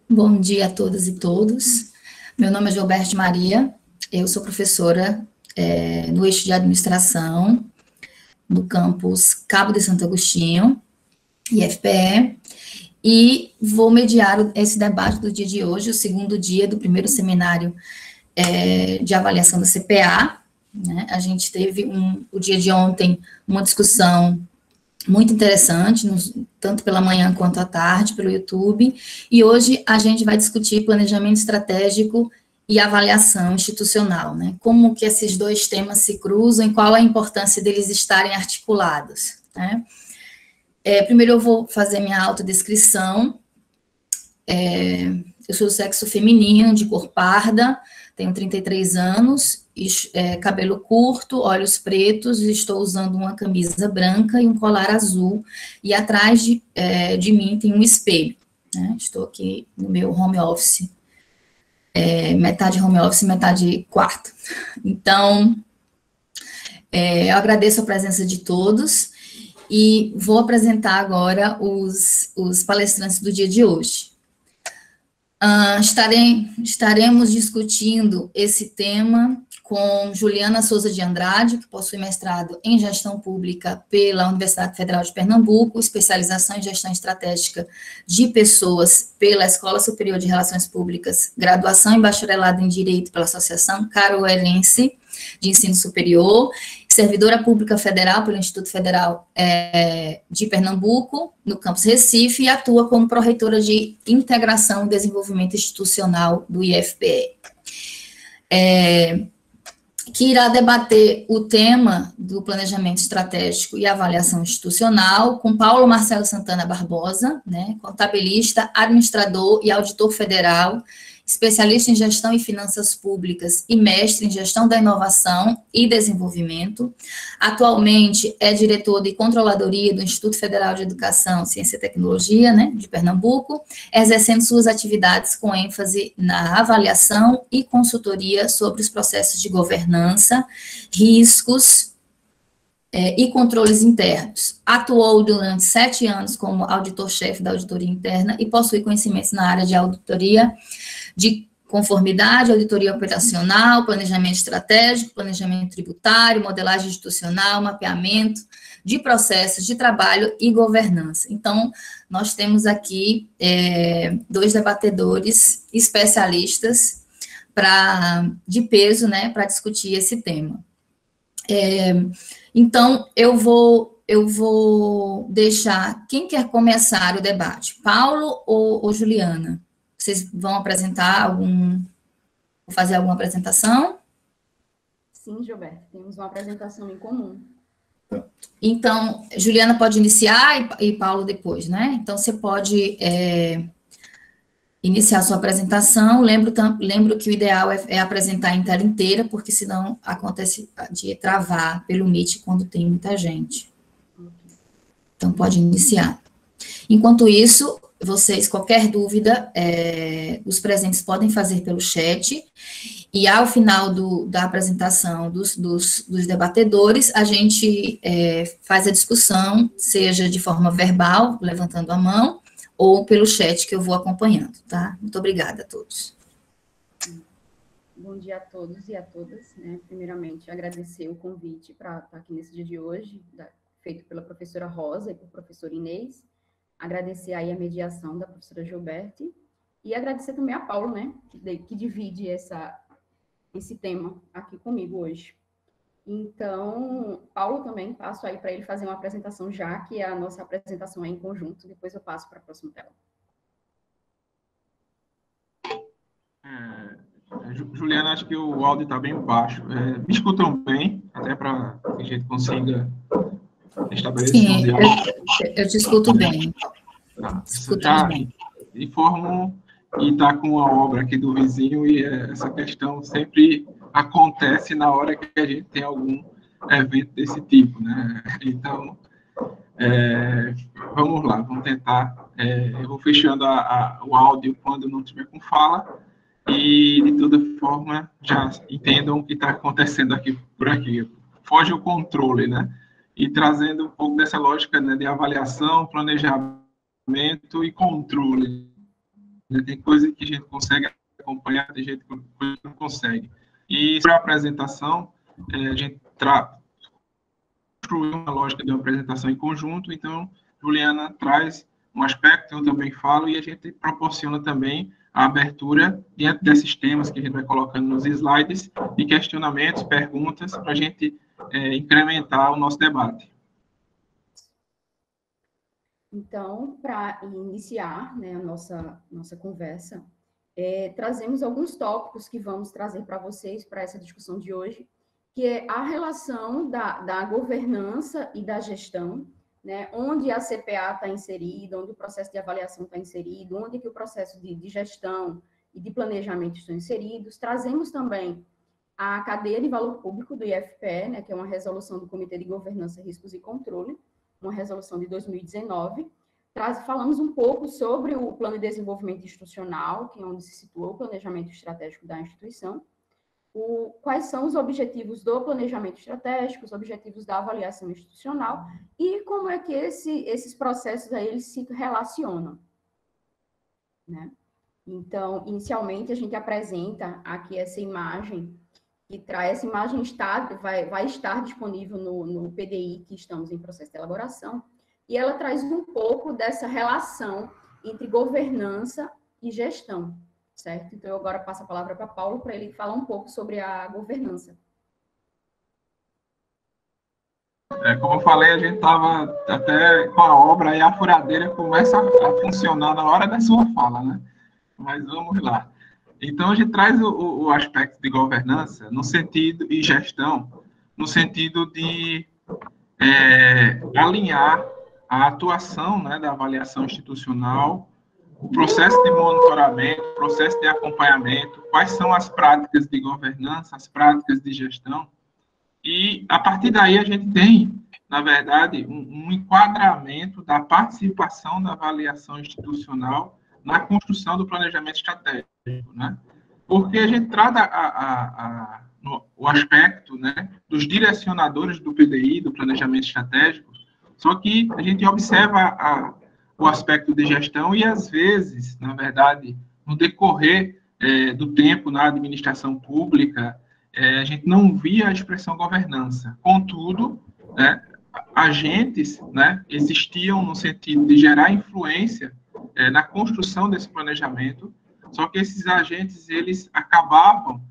Bom dia a todas e todos. Meu nome é Gilberto Maria, eu sou professora no eixo de administração, no campus Cabo de Santo Agostinho, IFPE, e vou mediar esse debate do dia de hoje, o segundo dia do primeiro seminário de avaliação da CPA. Né? A gente teve, o dia de ontem, uma discussão muito interessante, tanto pela manhã quanto à tarde, pelo YouTube, e hoje a gente vai discutir planejamento estratégico e avaliação institucional, né? Como que esses dois temas se cruzam e qual a importância deles estarem articulados, né? Primeiro eu vou fazer minha autodescrição. Eu sou do sexo feminino, de cor parda, tenho 33 anos, cabelo curto, olhos pretos, estou usando uma camisa branca e um colar azul, e atrás de mim tem um espelho, né? Estou aqui no meu home office, metade home office, metade quarto. Então, eu agradeço a presença de todos, e vou apresentar agora os palestrantes do dia de hoje. Estaremos discutindo esse tema com Juliana Souza de Andrade, que possui mestrado em Gestão Pública pela Universidade Federal de Pernambuco, especialização em Gestão Estratégica de Pessoas pela Escola Superior de Relações Públicas, graduação em Bacharelado em Direito pela Associação Caruerense de Ensino Superior, servidora pública federal pelo Instituto Federal de Pernambuco, no campus Recife, e atua como pró-reitora de Integração e Desenvolvimento Institucional do IFPE. Que irá debater o tema do planejamento estratégico e avaliação institucional com Paulo Marcelo Santana Barbosa, né, contabilista, administrador e auditor federal, especialista em gestão e finanças públicas e mestre em gestão da inovação e desenvolvimento. Atualmente é diretor de controladoria do Instituto Federal de Educação, Ciência e Tecnologia, né, de Pernambuco, exercendo suas atividades com ênfase na avaliação e consultoria sobre os processos de governança, riscos e controles internos. Atuou durante 7 anos como auditor-chefe da auditoria interna e possui conhecimentos na área de auditoria de conformidade, auditoria operacional, planejamento estratégico, planejamento tributário, modelagem institucional, mapeamento de processos de trabalho e governança. Então, nós temos aqui 2 debatedores especialistas de peso, né, para discutir esse tema. Então, eu vou deixar, quem quer começar o debate, Paulo ou Juliana? Vocês vão apresentar fazer alguma apresentação? Sim, Gilberto, temos uma apresentação em comum. Então, Juliana pode iniciar e Paulo depois, né? Então, você pode iniciar a sua apresentação. Lembro que o ideal é apresentar em tela inteira, porque senão acontece de travar pelo Meet quando tem muita gente. Então, pode iniciar. Enquanto isso, vocês, qualquer dúvida, os presentes podem fazer pelo chat, e ao final da apresentação dos debatedores, a gente faz a discussão, seja de forma verbal, levantando a mão, ou pelo chat que eu vou acompanhando, tá? Muito obrigada a todos. Bom dia a todos e a todas, né? Primeiramente, agradecer o convite para estar aqui nesse dia de hoje, feito pela professora Rosa e por professora Inês. Agradecer aí a mediação da professora Gilberto e agradecer também a Paulo, né, que divide esse tema aqui comigo hoje. Então, Paulo também, passo aí para ele fazer uma apresentação já, que a nossa apresentação é em conjunto, depois eu passo para a próxima tela. Juliana, acho que o áudio está bem baixo. Me escutam bem, até para que a gente consiga estabelecer um diálogo? Eu te escuto bem. Tá. Já informo e está com a obra aqui do vizinho, e essa questão sempre acontece na hora que a gente tem algum evento desse tipo, né? Então, vamos lá, vamos tentar. Eu vou fechando o áudio quando não tiver com fala, e, de toda forma, já entendam o que está acontecendo por aqui. Foge o controle, né? E trazendo um pouco dessa lógica, né, de avaliação, planejamento e controle. né? Tem coisa que a gente consegue acompanhar, tem gente que não consegue. E sobre a apresentação, a gente construiu uma lógica de uma apresentação em conjunto, então Juliana traz um aspecto, eu também falo, e a gente proporciona também a abertura dentro desses temas que a gente vai colocando nos slides, de questionamentos, perguntas, para a gente incrementar o nosso debate. Então, para iniciar, né, a nossa conversa, trazemos alguns tópicos que vamos trazer para vocês, para essa discussão de hoje, que é a relação da governança e da gestão, né, onde a CPA está inserida, onde o processo de avaliação está inserido, onde que o processo de gestão e de planejamento estão inseridos. Trazemos também a cadeia de valor público do IFPE, né, que é uma resolução do Comitê de Governança, Riscos e Controle, uma resolução de 2019. Falamos um pouco sobre o plano de desenvolvimento institucional, que é onde se situa o planejamento estratégico da instituição, quais são os objetivos do planejamento estratégico, os objetivos da avaliação institucional e como é que esses processos aí, eles se relacionam, né? Então, inicialmente, a gente apresenta aqui essa imagem, que traz essa imagem, vai estar disponível no PDI, que estamos em processo de elaboração, e ela traz um pouco dessa relação entre governança e gestão, certo? Então, eu agora passo a palavra para Paulo, para ele falar um pouco sobre a governança. Como eu falei, a gente estava até com a obra e a furadeira começa a funcionar na hora da sua fala, né? Mas vamos lá. Então, a gente traz o aspecto de governança no sentido, e gestão, no sentido de alinhar a atuação, né, da avaliação institucional, o processo de monitoramento, o processo de acompanhamento, quais são as práticas de governança, as práticas de gestão, e a partir daí a gente tem, na verdade, um enquadramento da participação da avaliação institucional na construção do planejamento estratégico, né? Porque a gente trata o aspecto, né, dos direcionadores do PDI, do planejamento estratégico, só que a gente observa o aspecto de gestão e, às vezes, na verdade, no decorrer do tempo na administração pública, a gente não via a expressão governança. Contudo, né, agentes, né, existiam no sentido de gerar influência na construção desse planejamento, só que esses agentes, eles acabavam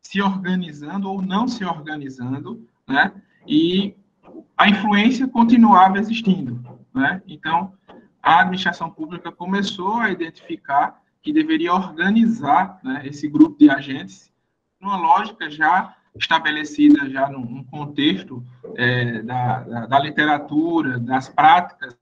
se organizando ou não se organizando, né, e a influência continuava existindo, né? Então, a administração pública começou a identificar que deveria organizar, né, esse grupo de agentes numa lógica já estabelecida, já num contexto da literatura, das práticas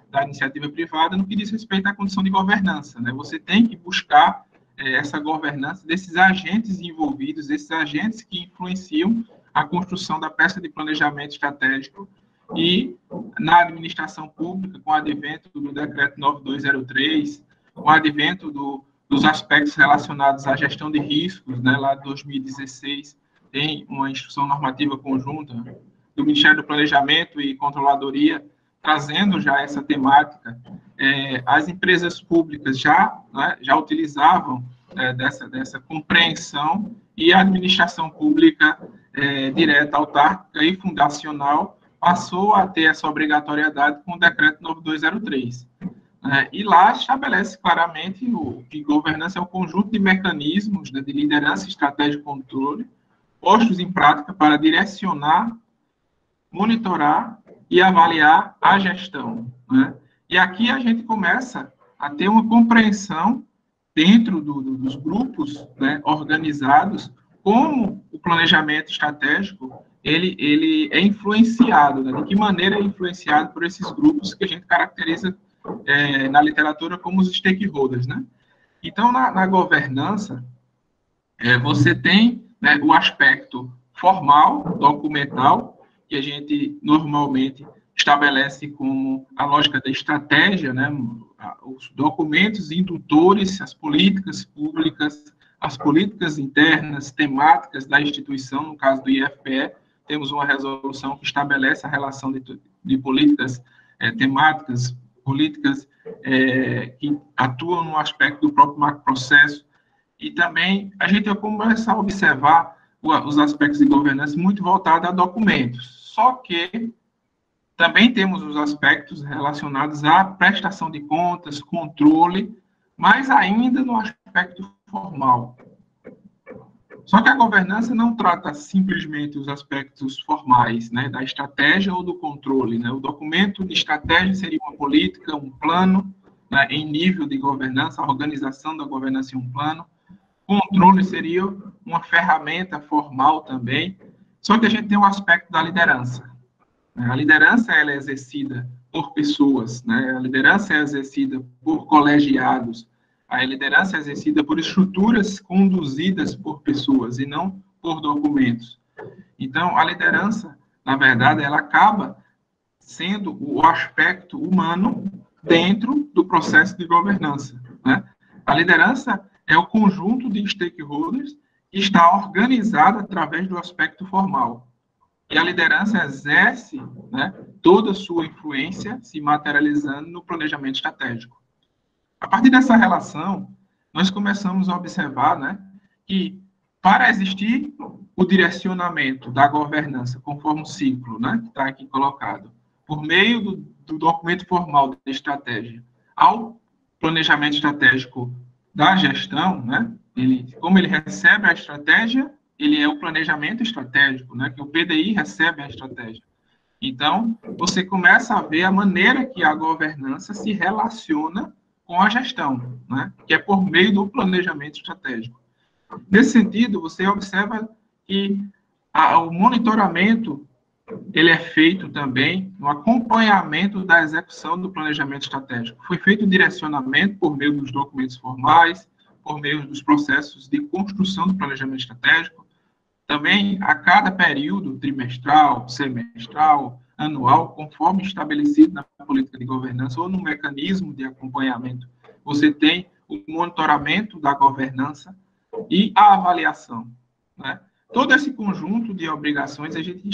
da iniciativa privada, no que diz respeito à condição de governança, né? Você tem que buscar essa governança desses agentes envolvidos, desses agentes que influenciam a construção da peça de planejamento estratégico e na administração pública, com o advento do decreto 9203, com o advento dos aspectos relacionados à gestão de riscos, né, lá de 2016, tem uma instrução normativa conjunta do Ministério do Planejamento e Controladoria, trazendo já essa temática. As empresas públicas já utilizavam dessa compreensão, e a administração pública direta, autárquica e fundacional passou a ter essa obrigatoriedade com o decreto 9203. E lá estabelece claramente que governança é um conjunto de mecanismos, né, de liderança, estratégia e controle, postos em prática para direcionar, monitorar e avaliar a gestão, né? E aqui a gente começa a ter uma compreensão dentro dos grupos, né, organizados, como o planejamento estratégico ele é influenciado, né? De que maneira é influenciado por esses grupos que a gente caracteriza na literatura como os stakeholders, né? Então, na governança, você tem, né, o aspecto formal, documental, que a gente normalmente estabelece como a lógica da estratégia, né, os documentos indutores, as políticas públicas, as políticas internas, temáticas da instituição, no caso do IFPE, temos uma resolução que estabelece a relação de políticas temáticas, políticas que atuam no aspecto do próprio macroprocesso, e também a gente vai começar a observar os aspectos de governança muito voltados a documentos, só que também temos os aspectos relacionados à prestação de contas, controle, mas ainda no aspecto formal. Só que a governança não trata simplesmente os aspectos formais, né, da estratégia ou do controle, né? O documento de estratégia seria uma política, um plano, né, em nível de governança, a organização da governança em um plano. Controle seria uma ferramenta formal também. Só que a gente tem o aspecto da liderança. A liderança ela é exercida por pessoas, né? A liderança é exercida por colegiados, a liderança é exercida por estruturas conduzidas por pessoas e não por documentos. Então, a liderança, na verdade, ela acaba sendo o aspecto humano dentro do processo de governança, né? A liderança é o conjunto de stakeholders que está organizado através do aspecto formal. E a liderança exerce, né, toda a sua influência se materializando no planejamento estratégico. A partir dessa relação, nós começamos a observar, né, que para existir o direcionamento da governança conforme o ciclo, né, que está aqui colocado, por meio do documento formal de estratégia ao planejamento estratégico da gestão, né, como ele recebe a estratégia, ele é o planejamento estratégico, né, que o PDI recebe a estratégia. Então, você começa a ver a maneira que a governança se relaciona com a gestão, né, que é por meio do planejamento estratégico. Nesse sentido, você observa que o monitoramento ele é feito também no acompanhamento da execução do planejamento estratégico. Foi feito um direcionamento por meio dos documentos formais, por meio dos processos de construção do planejamento estratégico. Também, a cada período, trimestral, semestral, anual, conforme estabelecido na política de governança ou no mecanismo de acompanhamento, você tem o monitoramento da governança e a avaliação, né? Todo esse conjunto de obrigações, a gente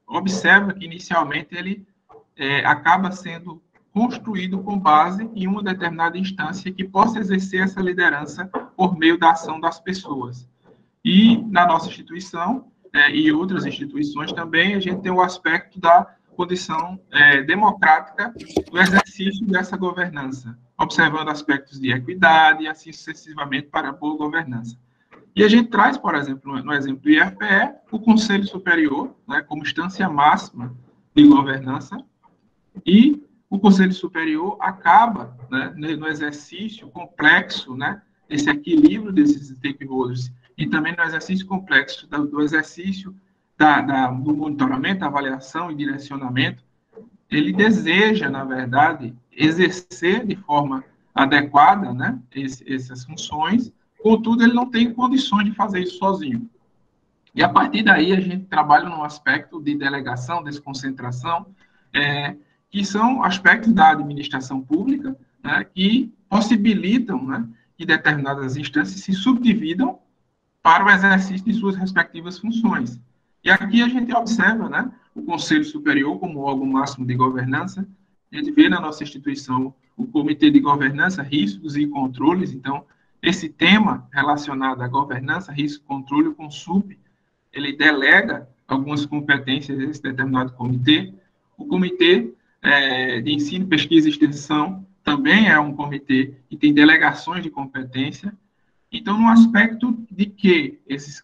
observa que, inicialmente, ele acaba sendo construído com base em uma determinada instância que possa exercer essa liderança por meio da ação das pessoas. E, na nossa instituição, e outras instituições também, a gente tem o aspecto da condição democrática do exercício dessa governança, observando aspectos de equidade e assim sucessivamente para a boa governança. E a gente traz, por exemplo, no exemplo do IFPE, o Conselho Superior, né, como instância máxima de governança, e o Conselho Superior acaba, né, no exercício complexo, né, esse equilíbrio desses stakeholders, e também no exercício complexo do exercício do monitoramento, avaliação e direcionamento, ele deseja, na verdade, exercer de forma adequada, né, essas funções. Contudo, ele não tem condições de fazer isso sozinho. E, a partir daí, a gente trabalha no aspecto de delegação, desconcentração, que são aspectos da administração pública, né, que possibilitam, né, que determinadas instâncias se subdividam para o exercício de suas respectivas funções. E aqui a gente observa, né, o Conselho Superior como órgão máximo de governança. A gente vê na nossa instituição o Comitê de Governança, Riscos e Controles. Então, esse tema relacionado à governança, risco, controle, o CONSUP, ele delega algumas competências a esse determinado comitê. O Comitê de Ensino, Pesquisa e Extensão também é um comitê que tem delegações de competência. Então, no aspecto de que esses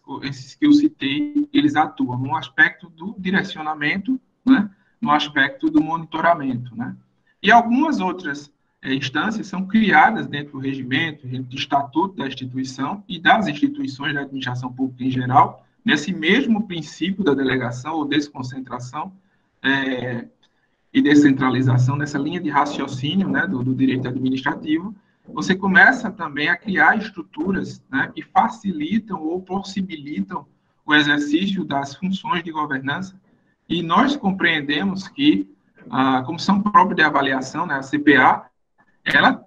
que eu citei, eles atuam, no aspecto do direcionamento, né, no aspecto do monitoramento, né? E algumas outras instâncias são criadas dentro do regimento, dentro do estatuto da instituição e das instituições da administração pública em geral, nesse mesmo princípio da delegação ou desconcentração e descentralização, nessa linha de raciocínio, né, do direito administrativo. Você começa também a criar estruturas, né, que facilitam ou possibilitam o exercício das funções de governança, e nós compreendemos que a Comissão Própria de Avaliação, né, a CPA, ela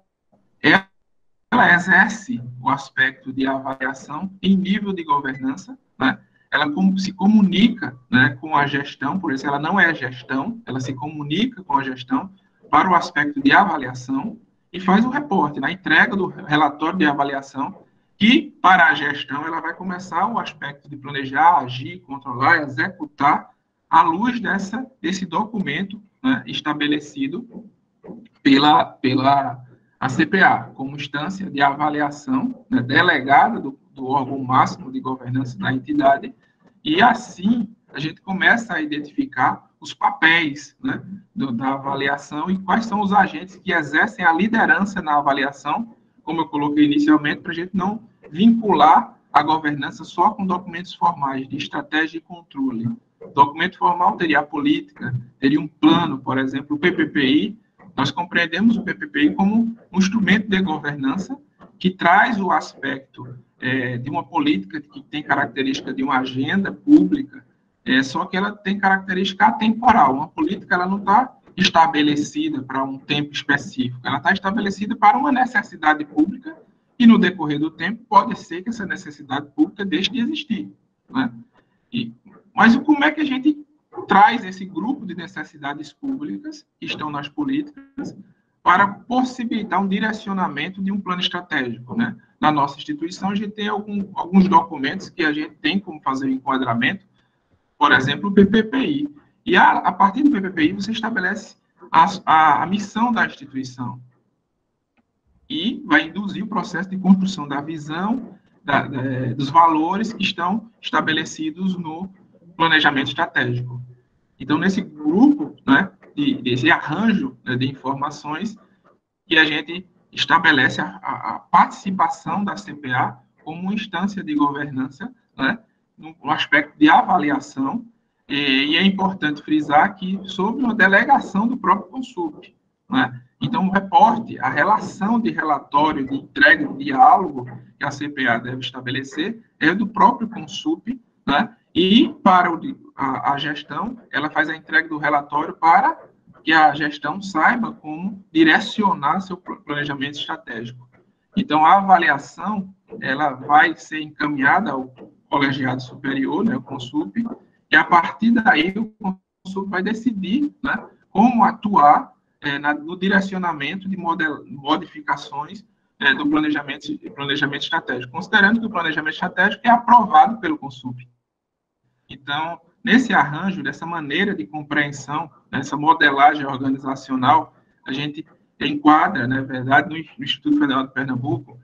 exerce o aspecto de avaliação em nível de governança, né? Ela se comunica, né, com a gestão, por isso ela não é gestão, ela se comunica com a gestão para o aspecto de avaliação, e faz o reporte, na entrega do relatório de avaliação, que, para a gestão, ela vai começar o aspecto de planejar, agir, controlar, executar, à luz desse documento, né, estabelecido pela a CPA, como instância de avaliação, né, delegada do órgão máximo de governança da entidade, e assim a gente começa a identificar os papéis, né, da avaliação e quais são os agentes que exercem a liderança na avaliação, como eu coloquei inicialmente, para a gente não vincular a governança só com documentos formais de estratégia e controle. O documento formal teria a política, teria um plano, por exemplo, o PPPI. Nós compreendemos o PPPI como um instrumento de governança que traz o aspecto de uma política que tem característica de uma agenda pública, só que ela tem característica atemporal. Uma política ela não está estabelecida para um tempo específico, ela está estabelecida para uma necessidade pública e, no decorrer do tempo, pode ser que essa necessidade pública deixe de existir, né? Mas como é que a gente traz esse grupo de necessidades públicas que estão nas políticas para possibilitar um direcionamento de um plano estratégico, né? Na nossa instituição, a gente tem alguns documentos que a gente tem como fazer o enquadramento, por exemplo, o PPPI. E a partir do PPPI, você estabelece a missão da instituição e vai induzir o processo de construção da visão, dos valores que estão estabelecidos no planejamento estratégico. Então, nesse grupo, né, desse arranjo, né, de informações, que a gente estabelece a participação da CPA como uma instância de governança, né, no aspecto de avaliação, e é importante frisar que sob uma delegação do próprio Consup, né? Então, o reporte, a relação de relatório, de entrega, de diálogo que a CPA deve estabelecer é do próprio Consup, né? E para a gestão, ela faz a entrega do relatório para que a gestão saiba como direcionar seu planejamento estratégico. Então, a avaliação, ela vai ser encaminhada ao colegiado superior, né, o Consup, e a partir daí o Consup vai decidir, né, como atuar no direcionamento de modificações do planejamento estratégico, considerando que o planejamento estratégico é aprovado pelo Consup. Então, nesse arranjo, dessa maneira de compreensão, nessa modelagem organizacional, a gente enquadra, na verdade, no Instituto Federal de Pernambuco,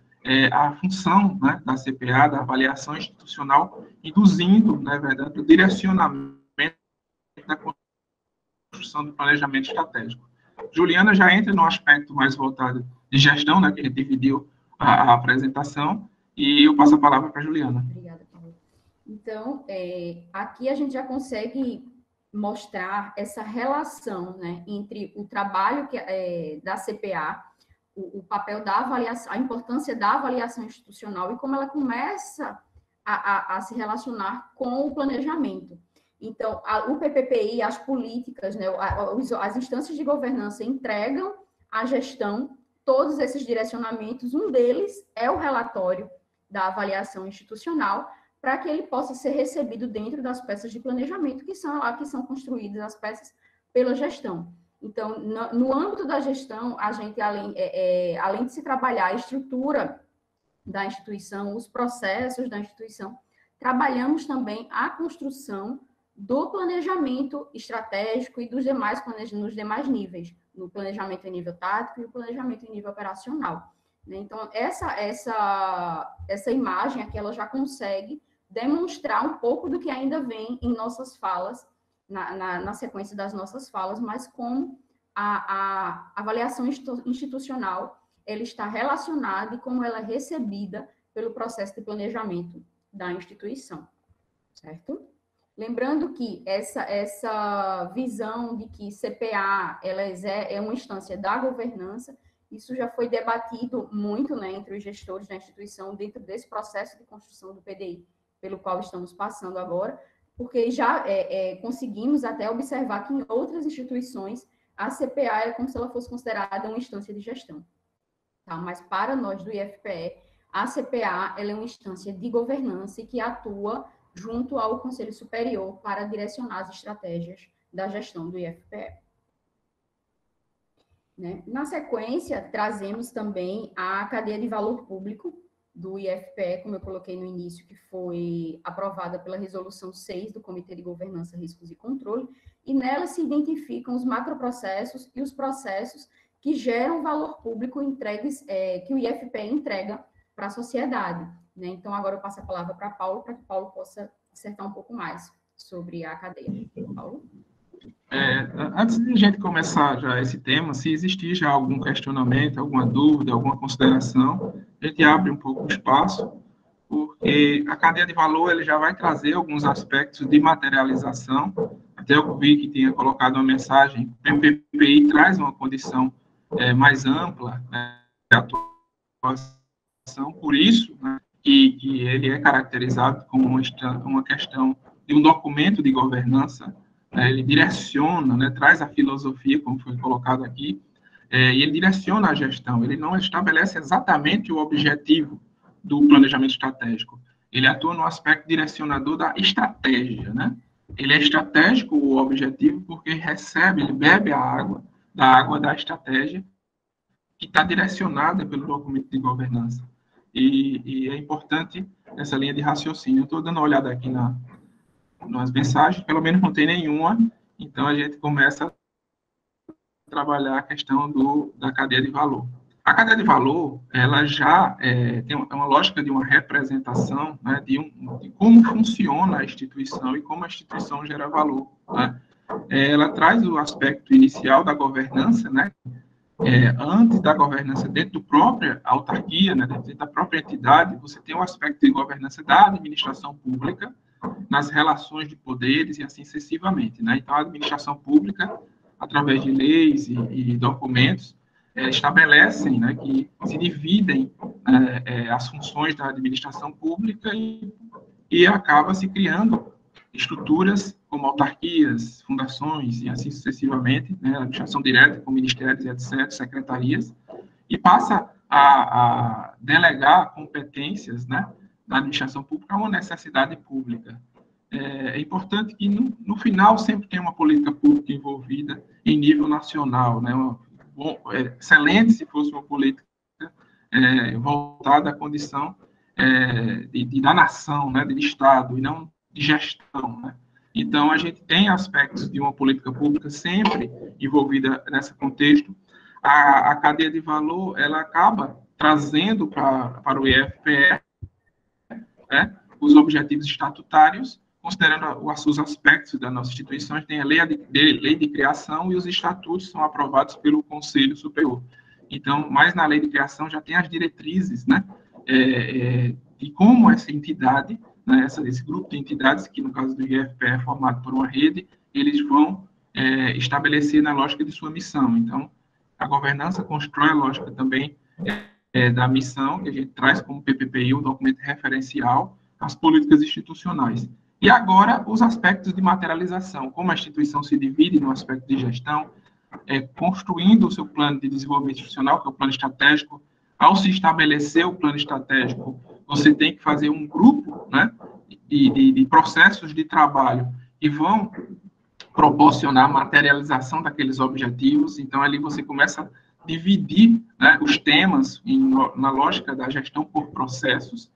a função, né, da CPA, da avaliação institucional, induzindo, na verdade, o direcionamento da construção do planejamento estratégico. Juliana já entra no aspecto mais voltado de gestão, né, que a gente dividiu a apresentação, e eu passo a palavra para a Juliana. Obrigada, Paulo. Então, aqui a gente já consegue mostrar essa relação, né, entre o trabalho da CPA, o papel da avaliação, a importância da avaliação institucional e como ela começa a se relacionar com o planejamento. Então, o PPPI, as políticas, né, as instâncias de governança entregam à gestão todos esses direcionamentos. Um deles é o relatório da avaliação institucional, para que ele possa ser recebido dentro das peças de planejamento que são construídas as peças pela gestão. Então, no âmbito da gestão, a gente, além de se trabalhar a estrutura da instituição, os processos da instituição, trabalhamos também a construção do planejamento estratégico e nos demais níveis, no planejamento em nível tático e o planejamento em nível operacional. Então, essa imagem aqui, ela já consegue demonstrar um pouco do que ainda vem em nossas falas, na sequência das nossas falas, mas como a avaliação institucional ela está relacionada e como ela é recebida pelo processo de planejamento da instituição, certo? Lembrando que essa visão de que CPA ela é uma instância da governança, isso já foi debatido muito, né, entre os gestores da instituição dentro desse processo de construção do PDI, pelo qual estamos passando agora, porque já conseguimos até observar que em outras instituições a CPA é como se ela fosse considerada uma instância de gestão. Tá? Mas para nós do IFPE, a CPA ela é uma instância de governança e que atua junto ao Conselho Superior para direcionar as estratégias da gestão do IFPE. né? Na sequência, trazemos também a cadeia de valor público do IFPE, como eu coloquei no início, que foi aprovada pela Resolução 6 do Comitê de Governança, Riscos e Controle, e nela se identificam os macroprocessos e os processos que geram valor público entregues, que o IFPE entrega para a sociedade, né? Então, agora eu passo a palavra para Paulo, para que Paulo possa dissertar um pouco mais sobre a cadeia. Paulo? Antes de a gente começar já esse tema, se existir já algum questionamento, alguma dúvida, alguma consideração, a gente abre um pouco o espaço, porque a cadeia de valor ele já vai trazer alguns aspectos de materialização. Até eu vi que tinha colocado uma mensagem, o MPPI traz uma condição mais ampla, né, de atuação, por isso, né, que ele é caracterizado como uma questão de um documento de governança. Ele direciona, né, traz a filosofia, como foi colocado aqui, e ele direciona a gestão, ele não estabelece exatamente o objetivo do planejamento estratégico, ele atua no aspecto direcionador da estratégia, né? Ele é estratégico o objetivo porque ele bebe a água da estratégia que está direcionada pelo documento de governança. E é importante essa linha de raciocínio. Eu estou dando uma olhada aqui nas mensagens, pelo menos não tem nenhuma, então a gente começa a trabalhar a questão da cadeia de valor. A cadeia de valor, ela já tem uma lógica de uma representação, né, de como funciona a instituição e como a instituição gera valor, né? Ela traz o aspecto inicial da governança, né, antes da governança dentro da própria autarquia, né, dentro da própria entidade, você tem o aspecto de governança da administração pública, nas relações de poderes e assim sucessivamente, né? Então, a administração pública, através de leis e documentos, estabelecem, né, que se dividem as funções da administração pública e acaba se criando estruturas como autarquias, fundações e assim sucessivamente, né, administração direta com ministérios, etc., secretarias, e passa a delegar competências, né, da administração pública a uma necessidade pública. É importante que, no final, sempre tem uma política pública envolvida em nível nacional, né? Excelente se fosse uma política voltada à condição da nação, né, de Estado, e não de gestão, né? Então, a gente tem aspectos de uma política pública sempre envolvida nesse contexto. A cadeia de valor, ela acaba trazendo para o IFPE, né, os objetivos estatutários, considerando os aspectos da nossa instituição. Tem a lei de criação e os estatutos são aprovados pelo Conselho Superior. Então, mais na lei de criação já tem as diretrizes, né, de como essa entidade, né, esse grupo de entidades, que no caso do IFPE é formado por uma rede, eles vão estabelecer na lógica de sua missão. Então, a governança constrói a lógica também da missão, que a gente traz como PPPI, um documento referencial às políticas institucionais. E agora, os aspectos de materialização, como a instituição se divide no aspecto de gestão, construindo o seu plano de desenvolvimento institucional, que é o plano estratégico. Ao se estabelecer o plano estratégico, você tem que fazer um grupo, né, de processos de trabalho que vão proporcionar a materialização daqueles objetivos. Então, ali você começa a dividir, né, os temas na lógica da gestão por processos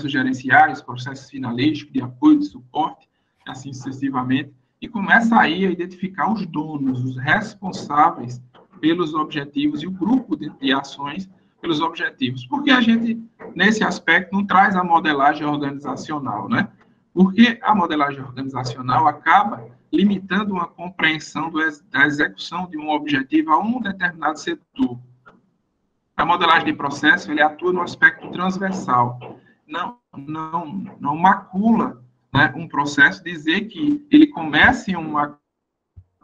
gerenciais, processos finalísticos, de apoio, de suporte, assim sucessivamente, e começa aí a identificar os donos, os responsáveis pelos objetivos e o grupo de ações pelos objetivos. Porque a gente, nesse aspecto, não traz a modelagem organizacional, né? Porque a modelagem organizacional acaba limitando uma compreensão da execução de um objetivo a um determinado setor. A modelagem de processo, ele atua no aspecto transversal. Não macula, né, um processo, dizer que ele começa em um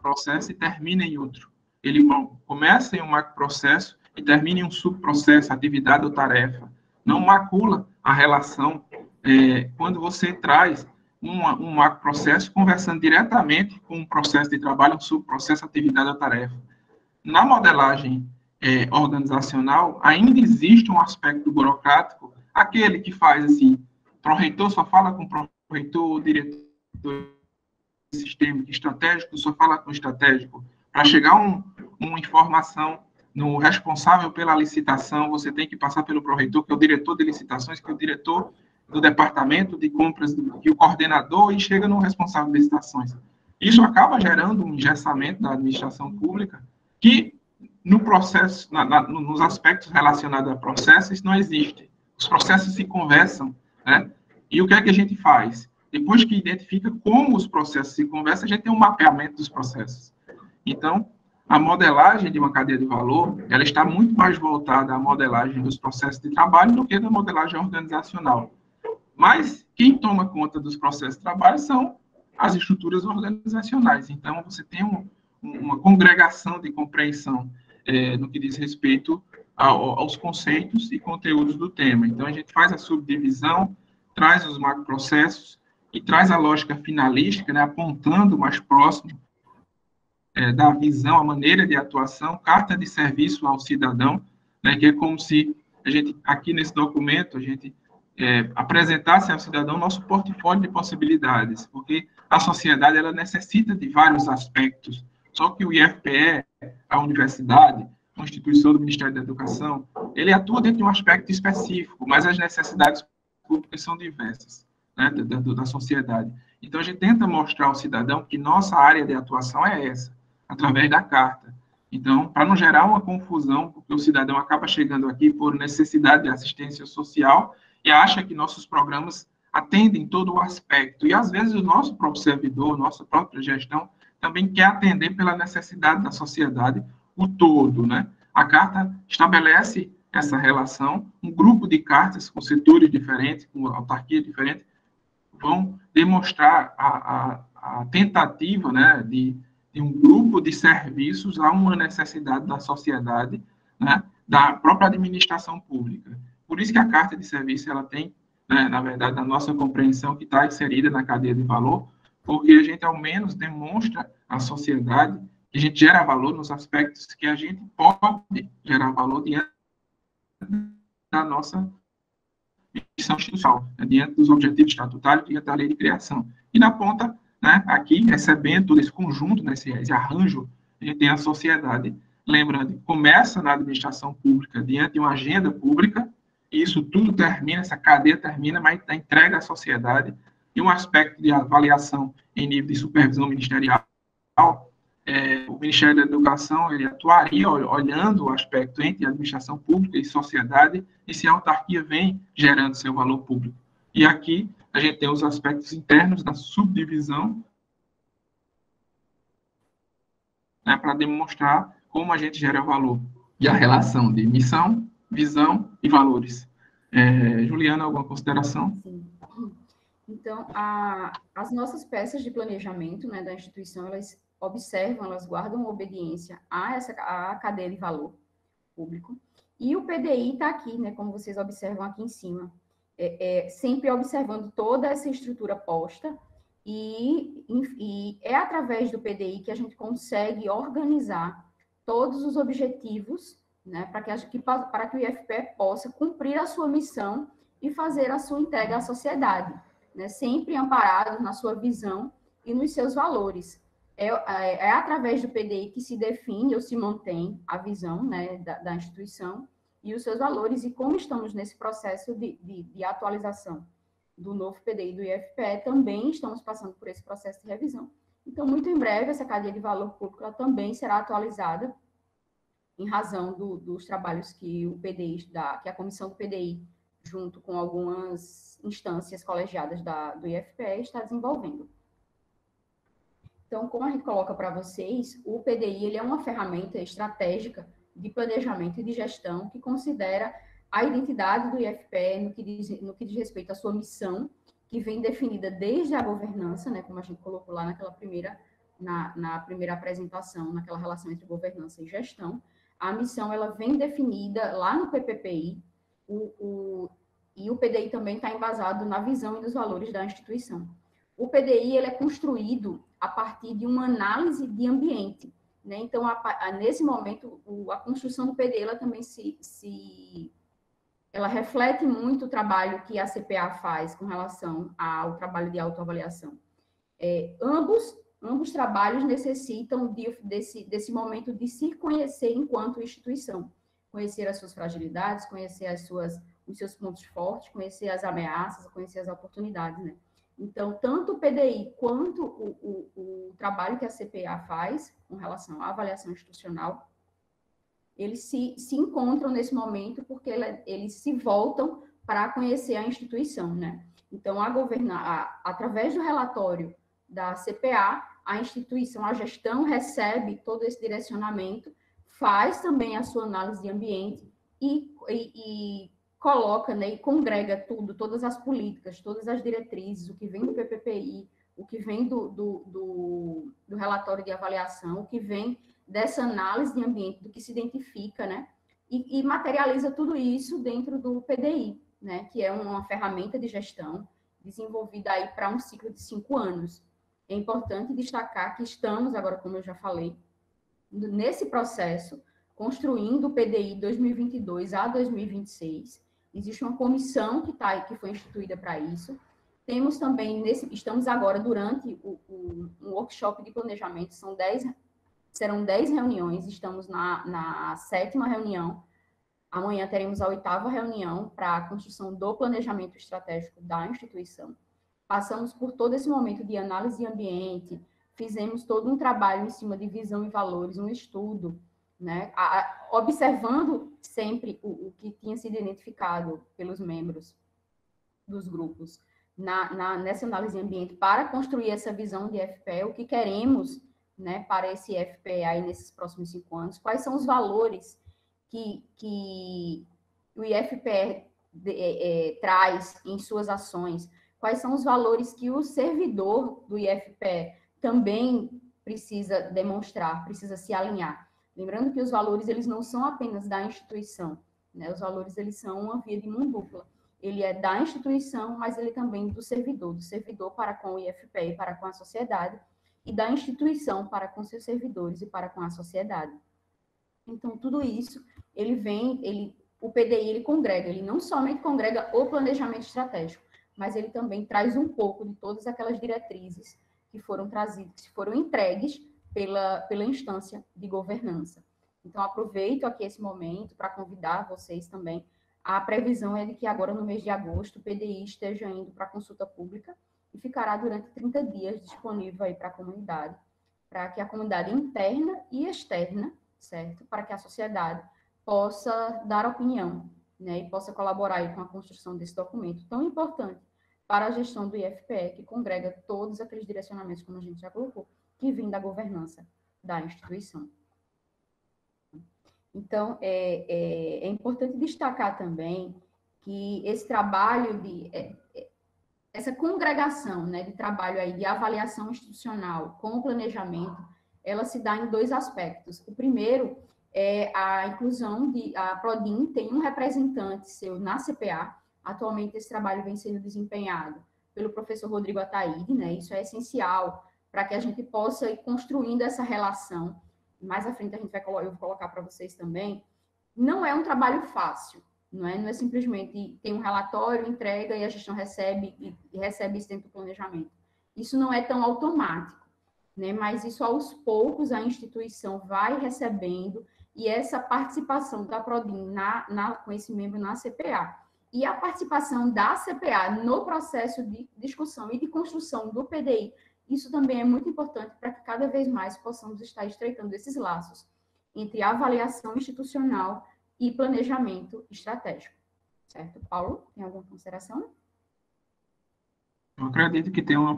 processo e termina em outro. Ele começa em um macroprocesso e termina em um subprocesso, atividade ou tarefa. Não macula a relação quando você traz um macroprocesso conversando diretamente com um processo de trabalho, um subprocesso, atividade ou tarefa. Na modelagem organizacional, ainda existe um aspecto burocrático, aquele que faz assim, pró-reitor só fala com pró-reitor, diretor sistêmico, estratégico só fala com estratégico, para chegar uma informação no responsável pela licitação, você tem que passar pelo pró-reitor, que é o diretor de licitações, que é o diretor do departamento de compras, que o coordenador, e chega no responsável de licitações. Isso acaba gerando um engessamento da administração pública, que no processo, nos aspectos relacionados a processos, não existe. Os processos se conversam, né? E o que é que a gente faz? Depois que identifica como os processos se conversam, a gente tem um mapeamento dos processos. Então, a modelagem de uma cadeia de valor, ela está muito mais voltada à modelagem dos processos de trabalho do que da modelagem organizacional. Mas quem toma conta dos processos de trabalho são as estruturas organizacionais. Então, você tem uma congregação de compreensão no que diz respeito aos conceitos e conteúdos do tema. Então, a gente faz a subdivisão, traz os macroprocessos e traz a lógica finalística, né, apontando mais próximo da visão, a maneira de atuação, carta de serviço ao cidadão, né, que é como se a gente, aqui nesse documento, a gente apresentasse ao cidadão nosso portfólio de possibilidades, porque a sociedade ela necessita de vários aspectos, só que o IFPE, a universidade, uma instituição do Ministério da Educação, ele atua dentro de um aspecto específico, mas as necessidades públicas são diversas, né, da sociedade. Então, a gente tenta mostrar ao cidadão que nossa área de atuação é essa, através da carta. Então, para não gerar uma confusão, porque o cidadão acaba chegando aqui por necessidade de assistência social e acha que nossos programas atendem todo o aspecto. E, às vezes, o nosso próprio servidor, nossa própria gestão, também quer atender pela necessidade da sociedade o todo, né? A carta estabelece essa relação, um grupo de cartas com setores diferentes, com autarquias diferentes, vão demonstrar a tentativa, né, de um grupo de serviços a uma necessidade da sociedade, né, da própria administração pública. Por isso que a carta de serviço ela tem, né, na verdade, a nossa compreensão que está inserida na cadeia de valor, porque a gente, ao menos, demonstra à sociedade que a gente gera valor nos aspectos que a gente pode gerar valor diante da nossa missão institucional, né, diante dos objetivos estatutários, diante da lei de criação. E na ponta, né, aqui, recebendo todo esse conjunto, né, esse arranjo, a gente tem a sociedade. Lembrando, começa na administração pública, diante de uma agenda pública, e isso tudo termina, essa cadeia termina, mas entrega à sociedade, e um aspecto de avaliação em nível de supervisão ministerial, o Ministério da Educação ele atuaria olhando o aspecto entre administração pública e sociedade e se a autarquia vem gerando seu valor público. E aqui a gente tem os aspectos internos da subdivisão, né, para demonstrar como a gente gera valor e a relação de missão, visão e valores. Juliana, alguma consideração? Sim. Então, as nossas peças de planejamento, né, da instituição, elas observam, elas guardam obediência à cadeia de valor público. E o PDI está aqui, né, como vocês observam aqui em cima, sempre observando toda essa estrutura posta, e é através do PDI que a gente consegue organizar todos os objetivos, né, para que o IFPE possa cumprir a sua missão e fazer a sua entrega à sociedade, né, sempre amparado na sua visão e nos seus valores. É através do PDI que se define ou se mantém a visão, né, da instituição e os seus valores, e como estamos nesse processo de atualização do novo PDI do IFPE, também estamos passando por esse processo de revisão. Então, muito em breve, essa cadeia de valor público ela também será atualizada em razão dos trabalhos que o PDI que a comissão do PDI, junto com algumas instâncias colegiadas do IFPE, está desenvolvendo. Então, como a gente coloca para vocês, o PDI ele é uma ferramenta estratégica de planejamento e de gestão que considera a identidade do IFPE no que diz respeito à sua missão, que vem definida desde a governança, né, como a gente colocou lá na primeira apresentação, naquela relação entre governança e gestão. A missão ela vem definida lá no PPPI, e o PDI também está embasado na visão e nos valores da instituição. O PDI ele é construído a partir de uma análise de ambiente, né? Então, nesse momento, a construção do PDI ela também ela reflete muito o trabalho que a CPA faz com relação ao trabalho de autoavaliação. Ambos ambos trabalhos necessitam desse momento de se conhecer enquanto instituição, conhecer as suas fragilidades, conhecer os seus pontos fortes, conhecer as ameaças, conhecer as oportunidades, né? Então, tanto o PDI quanto o trabalho que a CPA faz com relação à avaliação institucional, eles se encontram nesse momento porque eles se voltam para conhecer a instituição, né? Então, através do relatório da CPA, a instituição, a gestão recebe todo esse direcionamento, faz também a sua análise de ambiente e coloca, né, e congrega todas as políticas, todas as diretrizes, o que vem do PPPI, o que vem do relatório de avaliação, o que vem dessa análise de ambiente, do que se identifica, né, e materializa tudo isso dentro do PDI, né, que é uma ferramenta de gestão desenvolvida aí para um ciclo de 5 anos. É importante destacar que estamos, agora, como eu já falei, nesse processo, construindo o PDI 2022 a 2026. Existe uma comissão que foi instituída para isso. Temos também, estamos agora durante um workshop de planejamento, serão 10 reuniões, estamos na 7ª reunião. Amanhã teremos a 8ª reunião para a construção do planejamento estratégico da instituição. Passamos por todo esse momento de análise de ambiente, fizemos todo um trabalho em cima de visão e valores, um estudo, né, observando sempre o que tinha sido identificado pelos membros dos grupos nessa análise de ambiente para construir essa visão de FPE, o que queremos, né, para esse FPE aí nesses próximos 5 anos, quais são os valores que o IFPE traz em suas ações, quais são os valores que o servidor do IFPE também precisa demonstrar, precisa se alinhar. Lembrando que os valores, eles não são apenas da instituição, né? Os valores, eles são uma via de mão dupla. Ele é da instituição, mas ele também do servidor para com o IFPE e para com a sociedade, e da instituição para com seus servidores e para com a sociedade. Então, tudo isso, o PDI, ele congrega, ele não somente congrega o planejamento estratégico, mas ele também traz um pouco de todas aquelas diretrizes que foram trazidas, que foram entregues pela instância de governança. Então, aproveito aqui esse momento para convidar vocês também. A previsão é de que agora, no mês de agosto, o PDI esteja indo para consulta pública e ficará durante 30 dias disponível aí para a comunidade, para que a comunidade interna e externa, certo? Para que a sociedade possa dar opinião, né? E possa colaborar aí com a construção desse documento tão importante para a gestão do IFPE, que congrega todos aqueles direcionamentos, como a gente já colocou, que vêm da governança da instituição. Então, é importante destacar também que esse trabalho essa congregação, né, de trabalho aí de avaliação institucional com o planejamento, ela se dá em 2 aspectos. O primeiro é a inclusão a Prodin tem um representante seu na CPA. Atualmente, esse trabalho vem sendo desempenhado pelo professor Rodrigo Ataíde, né? Isso é essencial para que a gente possa ir construindo essa relação. Mais à frente, eu vou colocar para vocês também. Não é um trabalho fácil, não é simplesmente tem um relatório, entrega e a gestão recebe e recebe isso dentro do planejamento. Isso não é tão automático, né? Mas isso, aos poucos, a instituição vai recebendo, e essa participação da Prodin com esse membro na CPA, e a participação da CPA no processo de discussão e de construção do PDI, isso também é muito importante para que cada vez mais possamos estar estreitando esses laços entre avaliação institucional e planejamento estratégico. Certo? Paulo, tem alguma consideração? Eu acredito que tem uma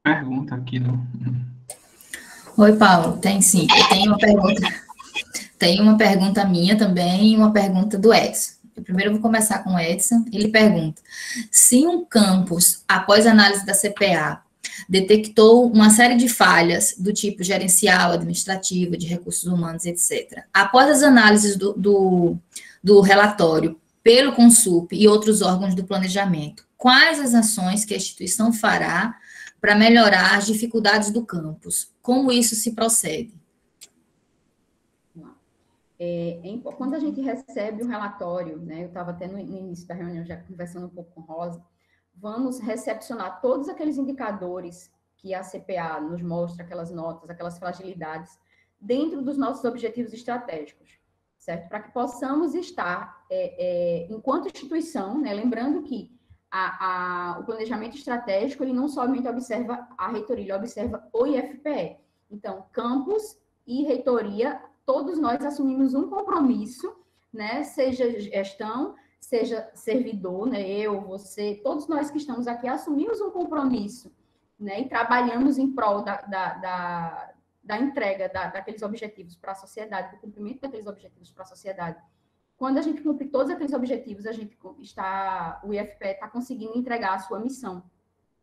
pergunta aqui no... Oi, Paulo, tem sim. Eu tenho uma pergunta. Tem uma pergunta minha também e uma pergunta do Edson. Primeiro eu vou começar com o Edson. Ele pergunta: se um campus, após análise da CPA, detectou uma série de falhas do tipo gerencial, administrativa, de recursos humanos, etc., após as análises do relatório pelo Consup e outros órgãos do planejamento, quais as ações que a instituição fará para melhorar as dificuldades do campus? Como isso se procede? Quando a gente recebe um relatório, né, eu estava até no início da reunião já conversando um pouco com Rosa, vamos recepcionar todos aqueles indicadores que a CPA nos mostra aquelas notas, aquelas fragilidades, dentro dos nossos objetivos estratégicos, certo? Para que possamos estar, enquanto instituição, né, lembrando que o planejamento estratégico, ele não somente observa a reitoria, ele observa o IFPE. Então, campus e reitoria, todos nós assumimos um compromisso, né, seja gestão, seja servidor, né, eu, você, todos nós que estamos aqui assumimos um compromisso, né, e trabalhamos em prol da entrega daqueles objetivos para a sociedade, do cumprimento daqueles objetivos para a sociedade. Quando a gente cumpre todos aqueles objetivos, o IFPE está conseguindo entregar a sua missão.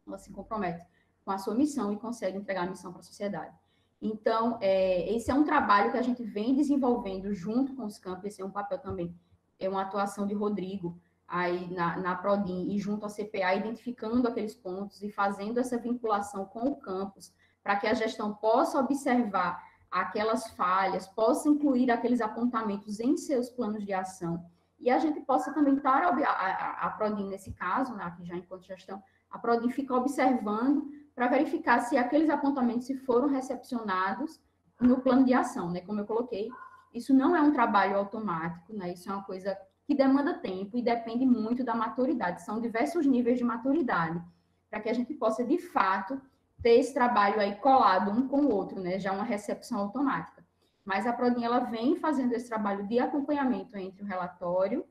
Ela se compromete com a sua missão e consegue entregar a missão para a sociedade. Então, esse é um trabalho que a gente vem desenvolvendo junto com os campos, esse é um papel também, é uma atuação de Rodrigo aí na Prodin e junto à CPA, identificando aqueles pontos e fazendo essa vinculação com o campus, para que a gestão possa observar aquelas falhas, possa incluir aqueles apontamentos em seus planos de ação, e a gente possa também estar, a Prodin nesse caso, né, aqui já enquanto gestão, a Prodin fica observando para verificar se aqueles apontamentos se foram recepcionados no plano de ação, né, como eu coloquei, isso não é um trabalho automático, né, isso é uma coisa que demanda tempo e depende muito da maturidade, são diversos níveis de maturidade, para que a gente possa, de fato, ter esse trabalho aí colado um com o outro, né? Já uma recepção automática. Mas a Prodin, ela vem fazendo esse trabalho de acompanhamento entre o relatório,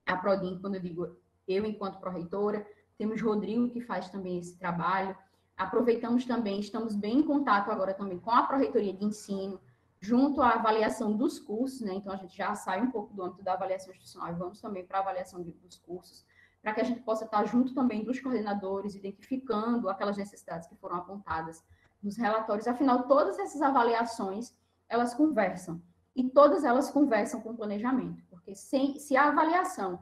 a Prodin, quando eu digo eu enquanto pró-reitora, temos Rodrigo que faz também esse trabalho, aproveitamos também, estamos bem em contato agora também com a Pró-Reitoria de Ensino, junto à avaliação dos cursos, né? Então a gente já sai um pouco do âmbito da avaliação institucional e vamos também para a avaliação dos cursos, para que a gente possa estar junto também dos coordenadores, identificando aquelas necessidades que foram apontadas nos relatórios. Afinal, todas essas avaliações, elas conversam, e todas elas conversam com o planejamento, porque se a avaliação,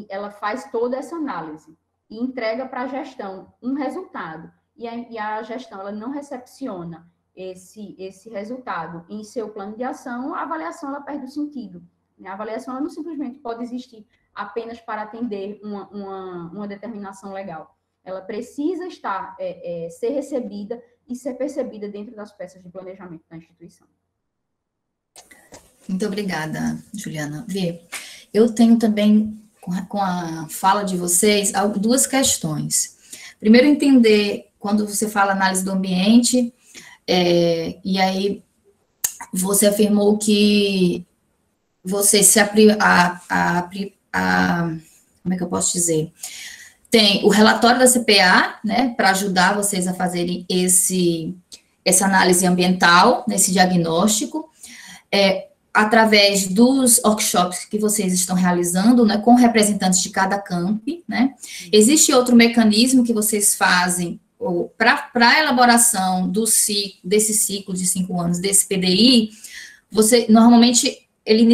ela faz toda essa análise e entrega para a gestão um resultado, e a gestão ela não recepciona esse resultado em seu plano de ação, a avaliação ela perde o sentido. A avaliação ela não simplesmente pode existir apenas para atender uma determinação legal. Ela precisa estar, ser recebida e ser percebida dentro das peças de planejamento da instituição. Muito obrigada, Juliana. Vê, eu tenho também, com a fala de vocês, duas questões. Primeiro, entender, quando você fala análise do ambiente, e aí você afirmou que você se como é que eu posso dizer? Tem o relatório da CPA, né, para ajudar vocês a fazerem essa análise ambiental, nesse diagnóstico, através dos workshops que vocês estão realizando, né, com representantes de cada camp, né? Existe outro mecanismo que vocês fazem para a elaboração desse ciclo de 5 anos, desse PDI, você, normalmente, ele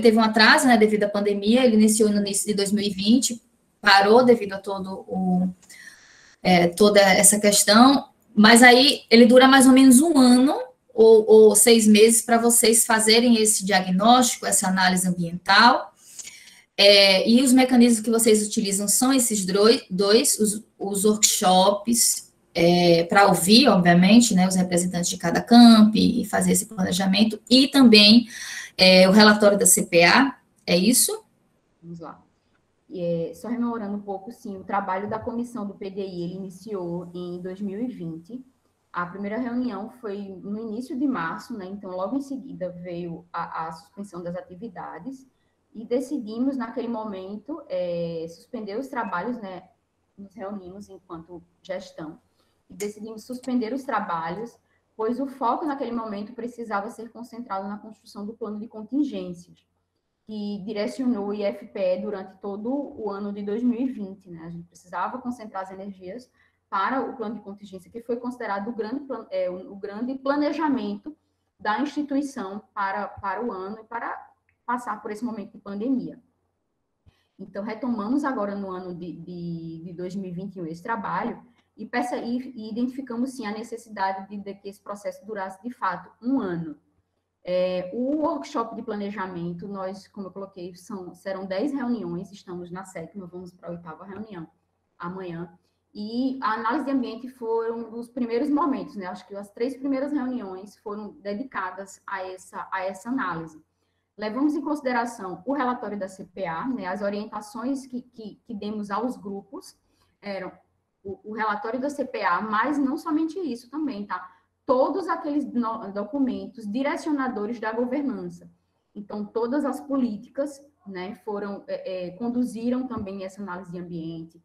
teve um atraso, né, devido à pandemia, ele iniciou no início de 2020, parou devido a toda essa questão, mas aí ele dura mais ou menos 1 ano, ou 6 meses, para vocês fazerem esse diagnóstico, essa análise ambiental, e os mecanismos que vocês utilizam são esses dois, os workshops, para ouvir, obviamente, né, os representantes de cada camp e fazer esse planejamento, e também o relatório da CPA, é isso? Vamos lá. Só rememorando um pouco, sim, o trabalho da comissão do PDI, ele iniciou em 2020, a primeira reunião foi no início de março, né, então logo em seguida veio a suspensão das atividades, e decidimos, naquele momento, suspender os trabalhos, né, nos reunimos enquanto gestão, e decidimos suspender os trabalhos, pois o foco naquele momento precisava ser concentrado na construção do plano de contingências, que direcionou o IFPE durante todo o ano de 2020, né? A gente precisava concentrar as energias para o plano de contingência, que foi considerado o grande planejamento da instituição para o ano e para passar por esse momento de pandemia. Então, retomamos agora no ano de 2021 esse trabalho, e identificamos, sim, a necessidade de que esse processo durasse, de fato, 1 ano. O workshop de planejamento, nós, como eu coloquei, serão 10 reuniões, estamos na 7ª, vamos para a 8ª reunião amanhã, E a análise de ambiente foram um dos primeiros momentos, né? Acho que as 3 primeiras reuniões foram dedicadas a essa análise. Levamos em consideração o relatório da CPA, né? As orientações que demos aos grupos eram o relatório da CPA, mas não somente isso também, tá? Todos aqueles documentos direcionadores da governança. Então, todas as políticas, né, conduziram também essa análise de ambiente.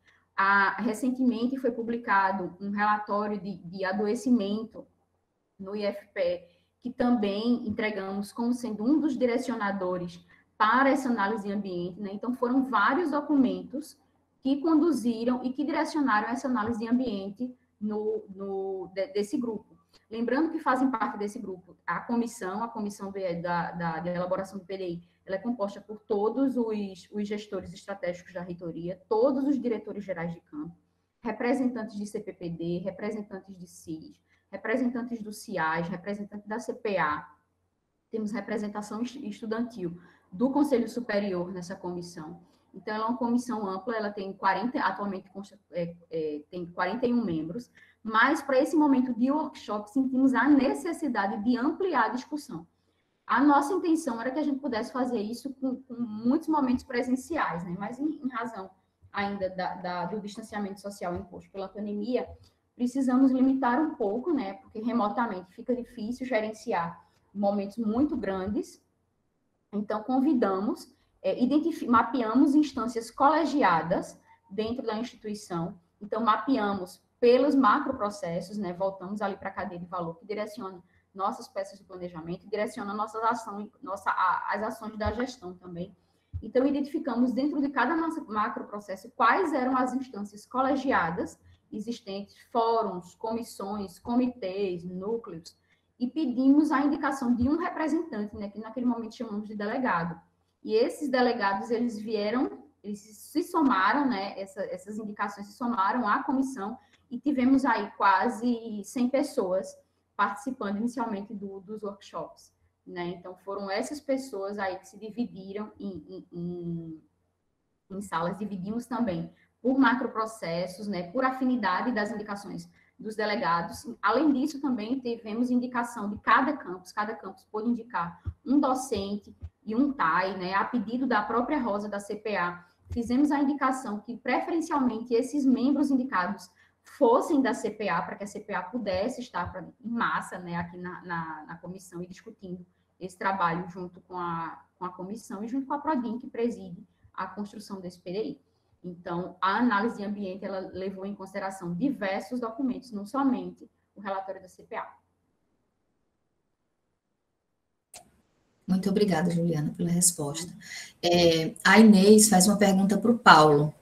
Recentemente foi publicado um relatório de adoecimento no IFPE, que também entregamos como sendo um dos direcionadores para essa análise de ambiente, né? Então, foram vários documentos que conduziram e que direcionaram essa análise de ambiente desse grupo. Lembrando que fazem parte desse grupo a comissão de elaboração do PDI, ela é composta por todos os gestores estratégicos da reitoria, todos os diretores gerais de campo, representantes de CPPD, representantes de CIS, representantes do CIAS, representantes da CPA, temos representação estudantil do Conselho Superior nessa comissão. Então, ela é uma comissão ampla, ela tem atualmente tem 41 membros, mas para esse momento de workshop sentimos a necessidade de ampliar a discussão. A nossa intenção era que a gente pudesse fazer isso com muitos momentos presenciais, né? Mas em razão ainda do distanciamento social imposto pela pandemia, precisamos limitar um pouco, né? Porque remotamente fica difícil gerenciar momentos muito grandes. Então, convidamos, mapeamos instâncias colegiadas dentro da instituição. Então, mapeamos pelos macroprocessos, né? Voltamos ali para a cadeia de valor, que direciona nossas peças de planejamento, direciona as ações da gestão também. Então, identificamos dentro de cada macroprocesso quais eram as instâncias colegiadas existentes, fóruns, comissões, comitês, núcleos, e pedimos a indicação de um representante, né, que naquele momento chamamos de delegado. E esses delegados, eles se somaram, né, essas indicações se somaram à comissão, e tivemos aí quase 100 pessoas participando inicialmente dos workshops, né? Então, foram essas pessoas aí que se dividiram em salas. Dividimos também por macroprocessos, né? Por afinidade das indicações dos delegados. Além disso, também tivemos indicação de cada campus pôde indicar um docente e um TAI, né? A pedido da própria Rosa da CPA, fizemos a indicação que, preferencialmente, esses membros indicados fossem da CPA, para que a CPA pudesse estar em massa, né, aqui na comissão e discutindo esse trabalho junto com a comissão e junto com a Prodin, que preside a construção desse PDI. Então, a análise de ambiente, ela levou em consideração diversos documentos, não somente o relatório da CPA. Muito obrigada, Juliana, pela resposta. A Inês faz uma pergunta para o Paulo.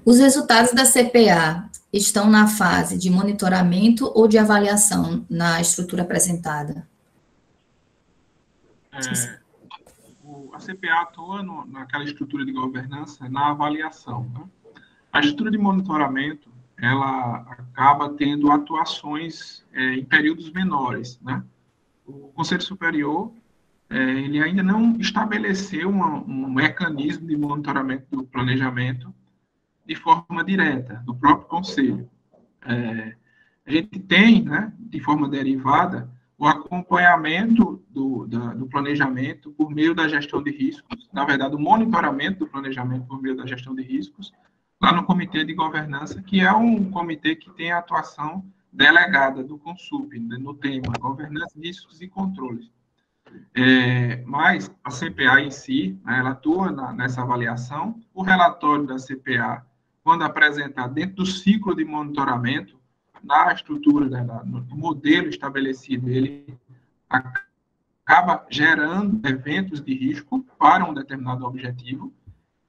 Os resultados da CPA estão na fase de monitoramento ou de avaliação na estrutura apresentada? A CPA atua naquela estrutura de governança na avaliação. Tá? A estrutura de monitoramento, ela acaba tendo atuações em períodos menores. Né? O Conselho Superior, ele ainda não estabeleceu um mecanismo de monitoramento do planejamento de forma direta, do próprio Conselho. A gente tem, né, de forma derivada, o acompanhamento do planejamento por meio da gestão de riscos, na verdade, o monitoramento do planejamento por meio da gestão de riscos, lá no Comitê de Governança, que é um comitê que tem a atuação delegada do Consup, né, no tema Governança, Riscos e Controles. Mas a CPA em si, né, ela atua nessa avaliação. O relatório da CPA, quando apresentado dentro do ciclo de monitoramento, na estrutura, né, no modelo estabelecido, ele acaba gerando eventos de risco para um determinado objetivo.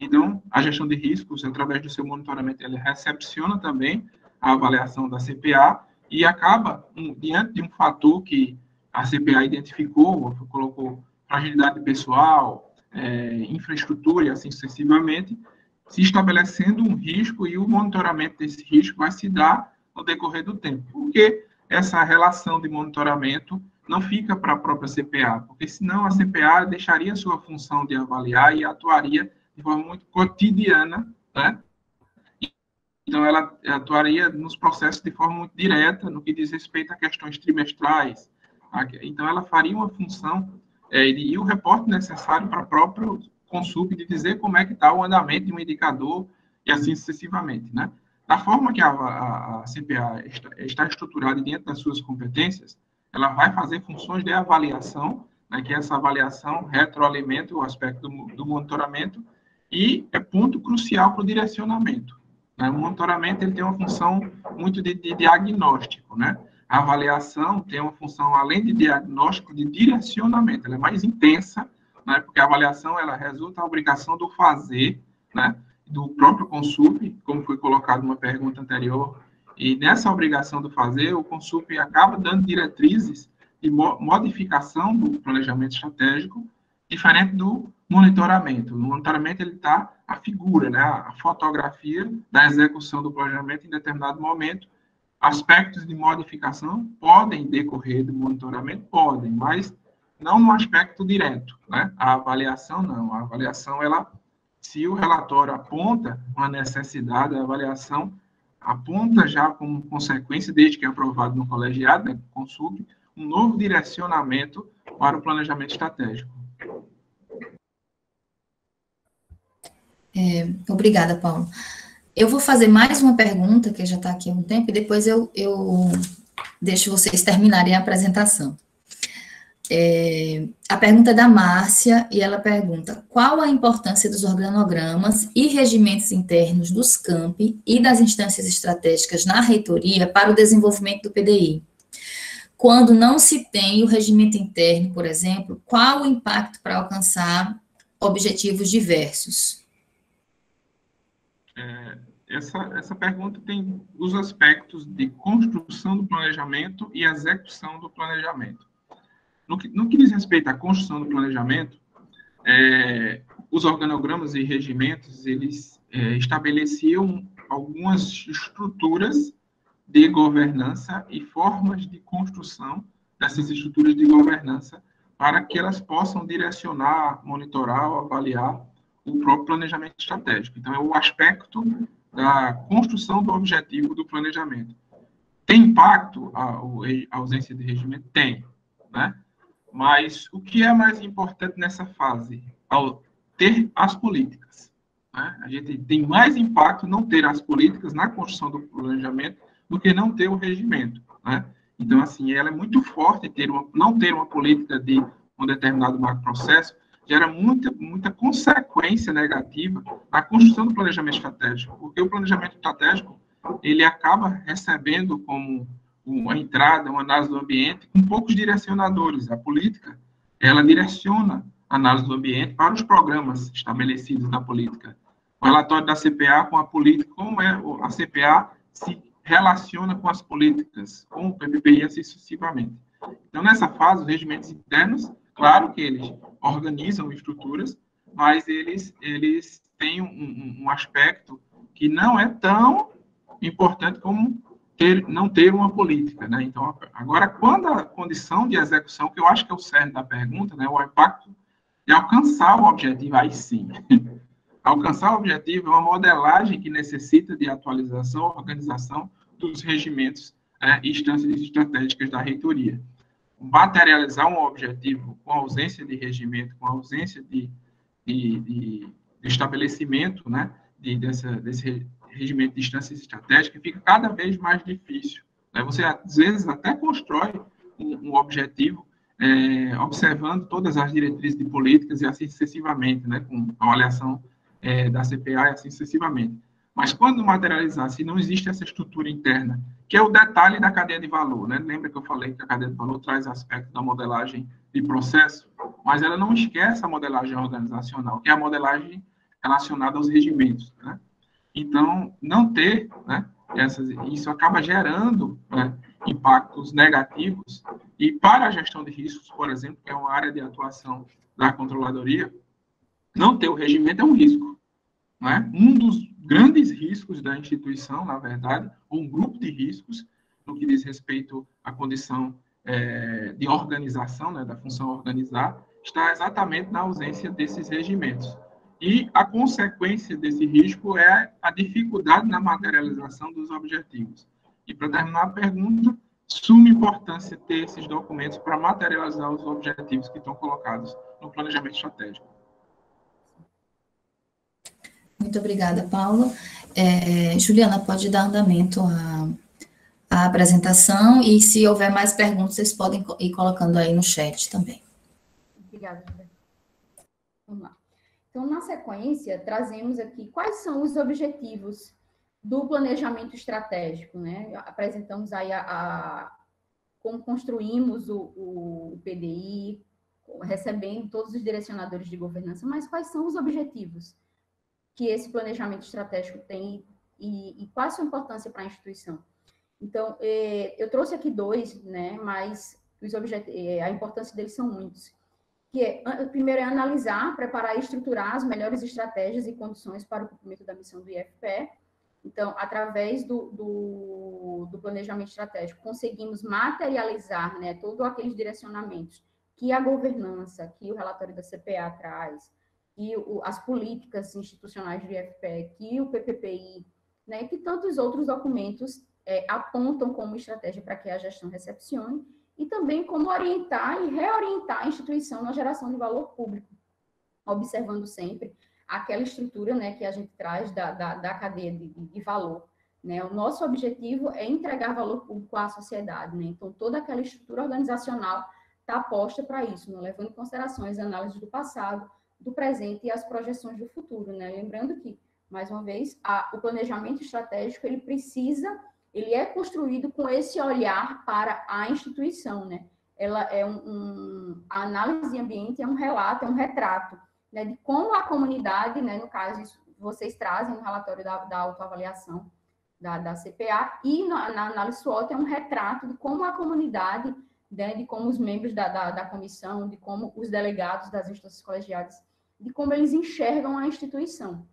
Então, a gestão de riscos, através do seu monitoramento, ele recepciona também a avaliação da CPA e acaba, diante de um fator que a CPA identificou, colocou fragilidade pessoal, infraestrutura e assim sucessivamente, se estabelecendo um risco, e o monitoramento desse risco vai se dar no decorrer do tempo. Porque essa relação de monitoramento não fica para a própria CPA, porque senão a CPA deixaria sua função de avaliar e atuaria de forma muito cotidiana, né? Então, ela atuaria nos processos de forma muito direta, no que diz respeito a questões trimestrais. Então, ela faria uma função e o reporte necessário para o próprio Consup de dizer como é que está o andamento de um indicador e assim sucessivamente, né? Da forma que a CPA está estruturada dentro das suas competências, ela vai fazer funções de avaliação, né, que essa avaliação retroalimenta o aspecto do monitoramento e é ponto crucial para o direcionamento. Né? O monitoramento ele tem uma função muito de diagnóstico, né? A avaliação tem uma função, além de diagnóstico, de direcionamento. Ela é mais intensa, né? Porque a avaliação ela resulta da obrigação do fazer, né? Do próprio Consup, como foi colocado numa pergunta anterior. E nessa obrigação do fazer, o Consup acaba dando diretrizes de modificação do planejamento estratégico, diferente do monitoramento. No monitoramento, ele está a figura, né? A fotografia da execução do planejamento em determinado momento. Aspectos de modificação podem decorrer do monitoramento? Podem, mas não no aspecto direto, né? A avaliação, não. A avaliação, ela, se o relatório aponta uma necessidade, a avaliação aponta já como consequência, desde que é aprovado no colegiado, né, Consup, um novo direcionamento para o planejamento estratégico. Obrigada, Paulo. Eu vou fazer mais uma pergunta, que já está aqui há um tempo, e depois eu deixo vocês terminarem a apresentação. A pergunta é da Márcia, e ela pergunta: qual a importância dos organogramas e regimentos internos dos campi e das instâncias estratégicas na reitoria para o desenvolvimento do PDI? Quando não se tem o regimento interno, por exemplo, qual o impacto para alcançar objetivos diversos? Essa pergunta tem os aspectos de construção do planejamento e execução do planejamento. No que diz respeito à construção do planejamento, os organogramas e regimentos, eles estabeleciam algumas estruturas de governança e formas de construção dessas estruturas de governança para que elas possam direcionar, monitorar ou avaliar o próprio planejamento estratégico. Então, é o aspecto da construção do objetivo do planejamento. Tem impacto a ausência de regimento? Tem, né? Mas o que é mais importante nessa fase? Ao ter as políticas. Né? A gente tem mais impacto não ter as políticas na construção do planejamento do que não ter o regimento. Né? Então, assim, ela é muito forte, não ter uma política de um determinado macroprocesso gera muita consequência negativa na construção do planejamento estratégico, porque o planejamento estratégico ele acaba recebendo como uma entrada, uma análise do ambiente com poucos direcionadores. A política, ela direciona a análise do ambiente para os programas estabelecidos na política. O relatório da CPA com a política, como a CPA se relaciona com as políticas, com o PPPI, assim sucessivamente. Então, nessa fase, os regimentos internos, claro que eles organizam estruturas, mas eles têm um aspecto que não é tão importante como não ter uma política, né? Então, agora, quando a condição de execução, que eu acho que é o cerne da pergunta, né, o impacto de alcançar o objetivo, aí sim. Alcançar o objetivo é uma modelagem que necessita de atualização, organização dos regimentos e instâncias estratégicas da reitoria. Materializar um objetivo com ausência de regimento, com ausência de estabelecimento, né, desse regimento de instâncias estratégicas, fica cada vez mais difícil. Né? Você, às vezes, até constrói um objetivo observando todas as diretrizes de políticas e assim sucessivamente, né, com a avaliação da CPA e assim sucessivamente. Mas quando materializar, se não existe essa estrutura interna, que é o detalhe da cadeia de valor, né? Lembra que eu falei que a cadeia de valor traz aspecto da modelagem de processo, mas ela não esquece a modelagem organizacional, que é a modelagem relacionada aos regimentos, né? Então, não ter, né, isso acaba gerando, né, impactos negativos, e para a gestão de riscos, por exemplo, que é uma área de atuação da controladoria, não ter o regimento é um risco. Né? Um dos grandes riscos da instituição, na verdade, ou um grupo de riscos, no que diz respeito à condição de organização, né, da função organizar, está exatamente na ausência desses regimentos. E a consequência desse risco é a dificuldade na materialização dos objetivos. E, para terminar a pergunta, suma importância ter esses documentos para materializar os objetivos que estão colocados no planejamento estratégico. Muito obrigada, Paulo. Juliana, pode dar andamento à apresentação, e se houver mais perguntas, vocês podem ir colocando aí no chat também. Obrigada, Juliana. Vamos lá. Então, na sequência, trazemos aqui quais são os objetivos do planejamento estratégico, né? Apresentamos aí como construímos o PDI, recebendo todos os direcionadores de governança, mas quais são os objetivos que esse planejamento estratégico tem e qual a sua importância para a instituição? Então, eu trouxe aqui 2, né? Mas a importância deles são muitos. O primeiro é analisar, preparar e estruturar as melhores estratégias e condições para o cumprimento da missão do IFPE. Então, através do planejamento estratégico, conseguimos materializar, né, todos aqueles direcionamentos que a governança, que o relatório da CPA traz, que as políticas institucionais do IFPE, que o PPPI, né, que tantos outros documentos apontam como estratégia para que a gestão recepcione, e também como orientar e reorientar a instituição na geração de valor público, observando sempre aquela estrutura, né, que a gente traz da cadeia de valor. Né? O nosso objetivo é entregar valor público à sociedade. Né? Então, toda aquela estrutura organizacional está posta para isso, né? Levando em consideração as análises do passado, do presente e as projeções do futuro. Né? Lembrando que, mais uma vez, o planejamento estratégico, ele é construído com esse olhar para a instituição, né? Ela é a análise de ambiente é um relato, é um retrato, né, de como a comunidade, né, no caso, isso vocês trazem no relatório da autoavaliação da CPA, e na análise SWOT é um retrato de como a comunidade, né, de como os membros da comissão, de como os delegados das instâncias colegiadas, de como eles enxergam a instituição,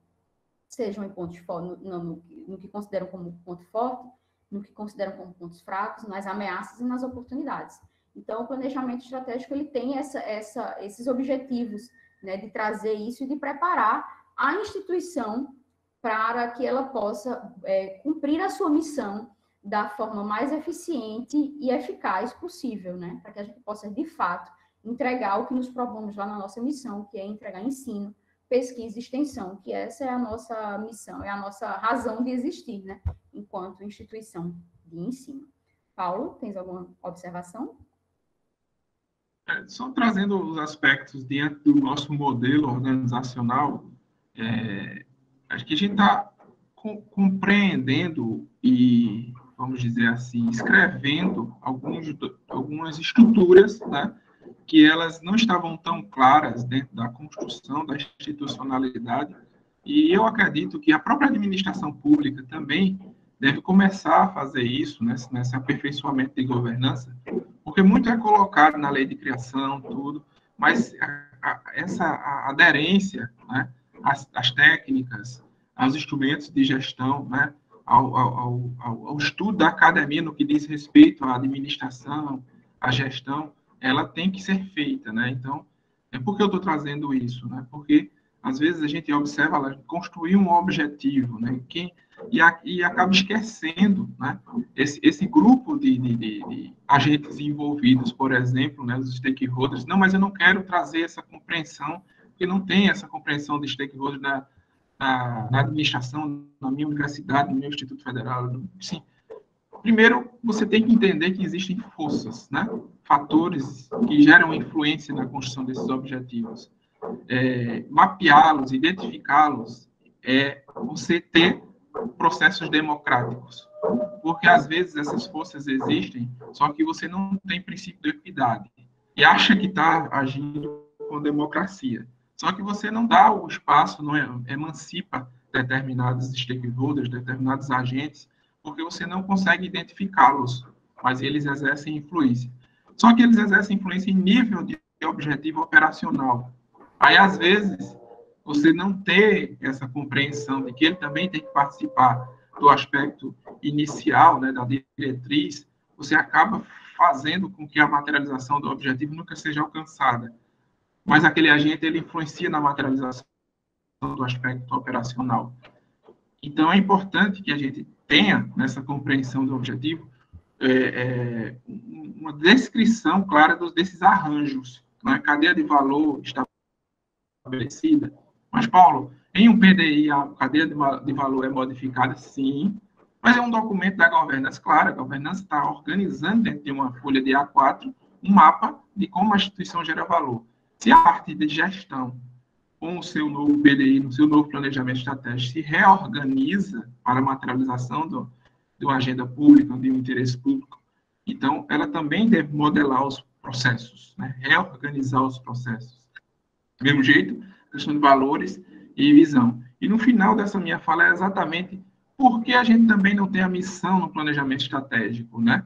sejam em pontos no que consideram como ponto forte, no que consideram como pontos fracos, nas ameaças e nas oportunidades. Então, o planejamento estratégico ele tem esses objetivos, né, de trazer isso e de preparar a instituição para que ela possa cumprir a sua missão da forma mais eficiente e eficaz possível, né, para que a gente possa, de fato, entregar o que nos propomos lá na nossa missão, que é entregar ensino, pesquisa e extensão, que essa é a nossa missão, é a nossa razão de existir, né, enquanto instituição de ensino. Paulo, tens alguma observação? Só trazendo os aspectos diante do nosso modelo organizacional, acho que a gente está compreendendo e, vamos dizer assim, escrevendo algumas estruturas, né, que elas não estavam tão claras dentro da construção da institucionalidade, e eu acredito que a própria administração pública também deve começar a fazer isso, né, nesse aperfeiçoamento de governança, porque muito é colocado na lei de criação, tudo, mas essa aderência, né, às técnicas, aos instrumentos de gestão, né, ao estudo da academia no que diz respeito à administração, à gestão, ela tem que ser feita, né? Então, por que eu estou trazendo isso, né? Porque às vezes a gente observa ela construir um objetivo, né? E acaba esquecendo, né? Esse grupo de agentes envolvidos, por exemplo, né? Os stakeholders. Não, mas eu não quero trazer essa compreensão, porque não tem essa compreensão de stakeholders na administração, na minha universidade, no meu Instituto Federal. Sim. Primeiro, você tem que entender que existem forças, né? Fatores que geram influência na construção desses objetivos. Mapeá-los, identificá-los, você ter processos democráticos. Porque, às vezes, essas forças existem, só que você não tem princípio de equidade. E acha que está agindo com democracia. Só que você não dá o espaço, não emancipa determinados stakeholders, determinados agentes, porque você não consegue identificá-los, mas eles exercem influência. Só que eles exercem influência em nível de objetivo operacional. Aí, às vezes, você não ter essa compreensão de que ele também tem que participar do aspecto inicial, né, da diretriz, você acaba fazendo com que a materialização do objetivo nunca seja alcançada. Mas aquele agente, ele influencia na materialização do aspecto operacional. Então, é importante que a gente tenha, nessa compreensão do objetivo, uma descrição clara desses arranjos, né? Cadeia de valor estabelecida. Mas, Paulo, em um PDI, a cadeia de valor é modificada? Sim, mas é um documento da governança, claro, a governança está organizando dentro de uma folha de A4 um mapa de como a instituição gera valor. Se a parte de gestão, com o seu novo PDI, no seu novo planejamento estratégico, se reorganiza para a materialização de uma agenda pública, de um interesse público, então ela também deve modelar os processos, né? Reorganizar os processos. Do mesmo jeito, questão de valores e visão. E no final dessa minha fala é exatamente por que a gente também não tem a missão no planejamento estratégico, né?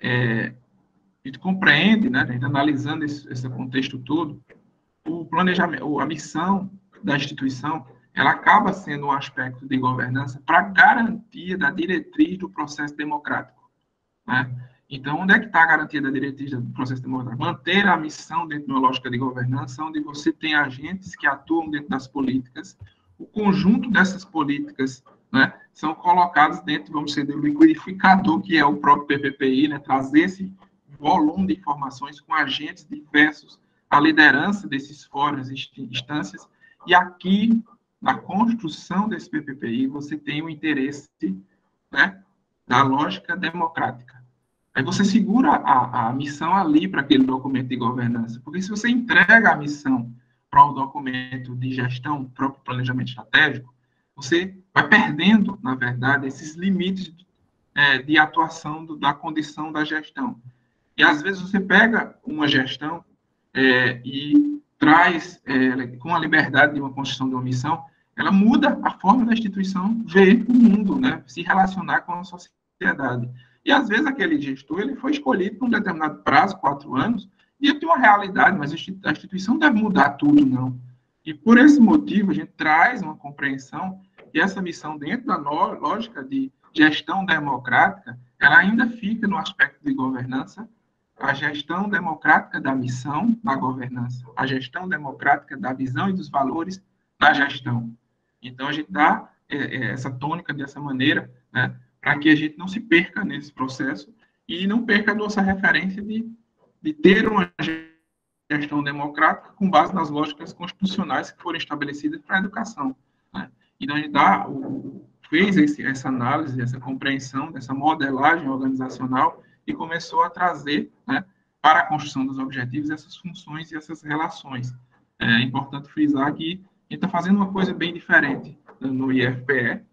A gente compreende, né? A gente analisando esse contexto todo, o planejamento, a missão da instituição, ela acaba sendo um aspecto de governança para garantia da diretriz do processo democrático, né? Então, onde é que está a garantia da diretriz do processo democrático? Manter a missão dentro de uma lógica de governança, onde você tem agentes que atuam dentro das políticas, o conjunto dessas políticas, né, são colocados dentro, vamos dizer, do liquidificador, que é o próprio PPPI, né, trazer esse volume de informações com agentes diversos, a liderança desses fóruns, instâncias, e aqui, na construção desse PPPI, você tem o interesse, né, da lógica democrática. Aí você segura a missão ali para aquele documento de governança, porque se você entrega a missão para um documento de gestão, próprio planejamento estratégico, você vai perdendo, na verdade, esses limites de atuação da condição da gestão. E, às vezes, você pega uma gestão e traz, com a liberdade de uma construção de uma missão, ela muda a forma da instituição ver o mundo, né? Se relacionar com a sociedade. E, às vezes, aquele gestor ele foi escolhido por um determinado prazo, 4 anos, e ele tem uma realidade, mas a instituição não deve mudar tudo, não. E, por esse motivo, a gente traz uma compreensão que essa missão, dentro da lógica de gestão democrática, ela ainda fica no aspecto de governança, a gestão democrática da missão na governança, a gestão democrática da visão e dos valores na gestão. Então, a gente dá essa tônica dessa maneira, né, para que a gente não se perca nesse processo e não perca a nossa referência de ter uma gestão democrática com base nas lógicas constitucionais que foram estabelecidas para a educação, né? Então, a gente fez essa análise, essa compreensão, dessa modelagem organizacional e começou a trazer, né, para a construção dos objetivos essas funções e essas relações. É importante frisar que a gente está fazendo uma coisa bem diferente no IFPE,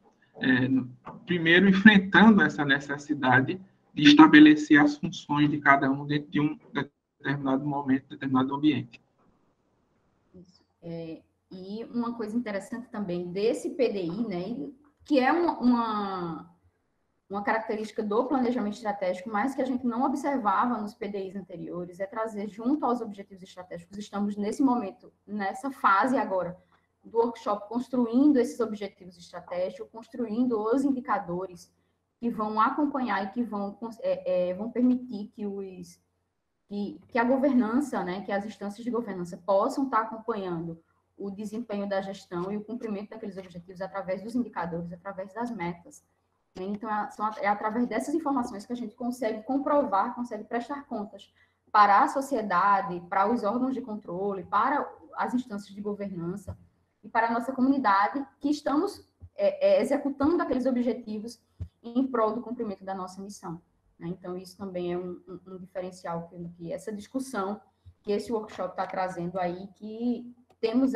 primeiro enfrentando essa necessidade de estabelecer as funções de cada um dentro de um determinado momento, determinado ambiente. Isso. E uma coisa interessante também desse PDI, né, que é uma característica do planejamento estratégico, mas que a gente não observava nos PDIs anteriores, é trazer junto aos objetivos estratégicos. Estamos nesse momento, nessa fase agora, do workshop, construindo esses objetivos estratégicos, construindo os indicadores que vão acompanhar e que vão permitir que a governança, né, que as instâncias de governança possam estar acompanhando o desempenho da gestão e o cumprimento daqueles objetivos através dos indicadores, através das metas. Então, é através dessas informações que a gente consegue comprovar, consegue prestar contas para a sociedade, para os órgãos de controle, para as instâncias de governança e para a nossa comunidade, que estamos executando aqueles objetivos em prol do cumprimento da nossa missão. Então, isso também é um diferencial que essa discussão, que esse workshop está trazendo aí, que temos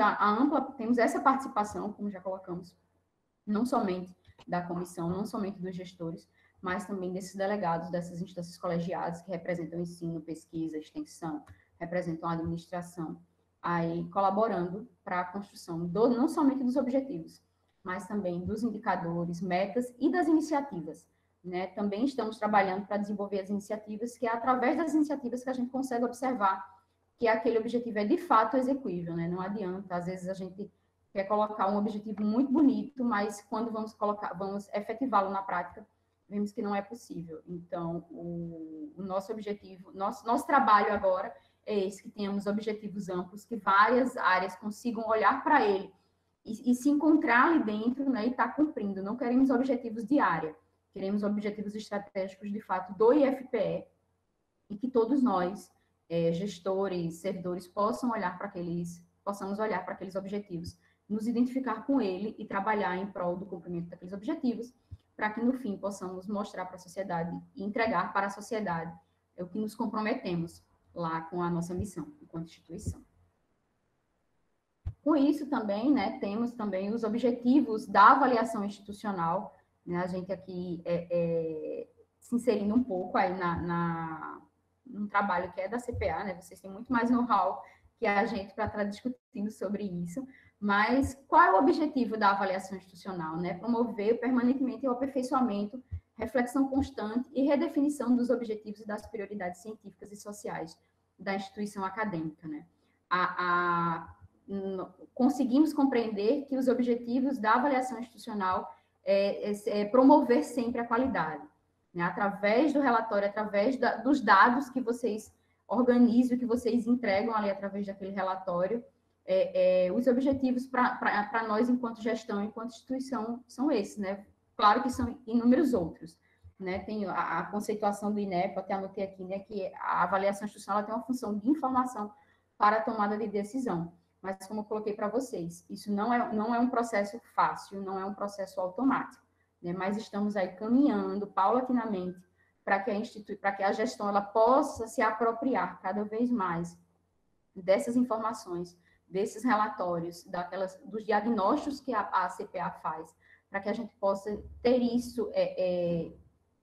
temos essa participação, como já colocamos, não somente da comissão, não somente dos gestores, mas também desses delegados, dessas instâncias colegiadas que representam ensino, pesquisa, extensão, representam a administração, aí colaborando para a construção não somente dos objetivos, mas também dos indicadores, metas e das iniciativas, né? Também estamos trabalhando para desenvolver as iniciativas, que é através das iniciativas que a gente consegue observar que aquele objetivo é de fato execuível, né? Não adianta, às vezes a gente quer colocar um objetivo muito bonito, mas quando vamos efetivá-lo na prática, vemos que não é possível. Então, o nosso objetivo, nosso trabalho agora é esse, que tenhamos objetivos amplos, que várias áreas consigam olhar para ele e se encontrar ali dentro, né, e estar cumprindo. Não queremos objetivos de área, queremos objetivos estratégicos, de fato, do IFPE, e que todos nós, gestores, servidores, possamos olhar para aqueles objetivos, nos identificar com ele e trabalhar em prol do cumprimento daqueles objetivos, para que, no fim, possamos mostrar para a sociedade e entregar para a sociedade o que nos comprometemos lá com a nossa missão, enquanto instituição. Com isso também, né, temos também os objetivos da avaliação institucional, né, a gente aqui se inserindo um pouco aí num trabalho que é da CPA, né, vocês têm muito mais know-how que a gente para estar discutindo sobre isso, mas qual é o objetivo da avaliação institucional, né? Promover permanentemente o aperfeiçoamento, reflexão constante e redefinição dos objetivos e das prioridades científicas e sociais da instituição acadêmica, né? Conseguimos compreender que os objetivos da avaliação institucional é promover sempre a qualidade, né? Através do relatório, através dos dados que vocês organizam, que vocês entregam ali através daquele relatório, os objetivos para nós, enquanto gestão, enquanto instituição, são esses, né? Claro que são inúmeros outros, né? Tem a conceituação do INEP, até anotei aqui, né, que a avaliação institucional tem uma função de informação para a tomada de decisão. Mas, como eu coloquei para vocês, isso não é um processo fácil, não é um processo automático, né? Mas estamos aí caminhando paulatinamente para que a gestão ela possa se apropriar cada vez mais dessas informações, desses relatórios, dos diagnósticos que a CPA faz, para que a gente possa ter isso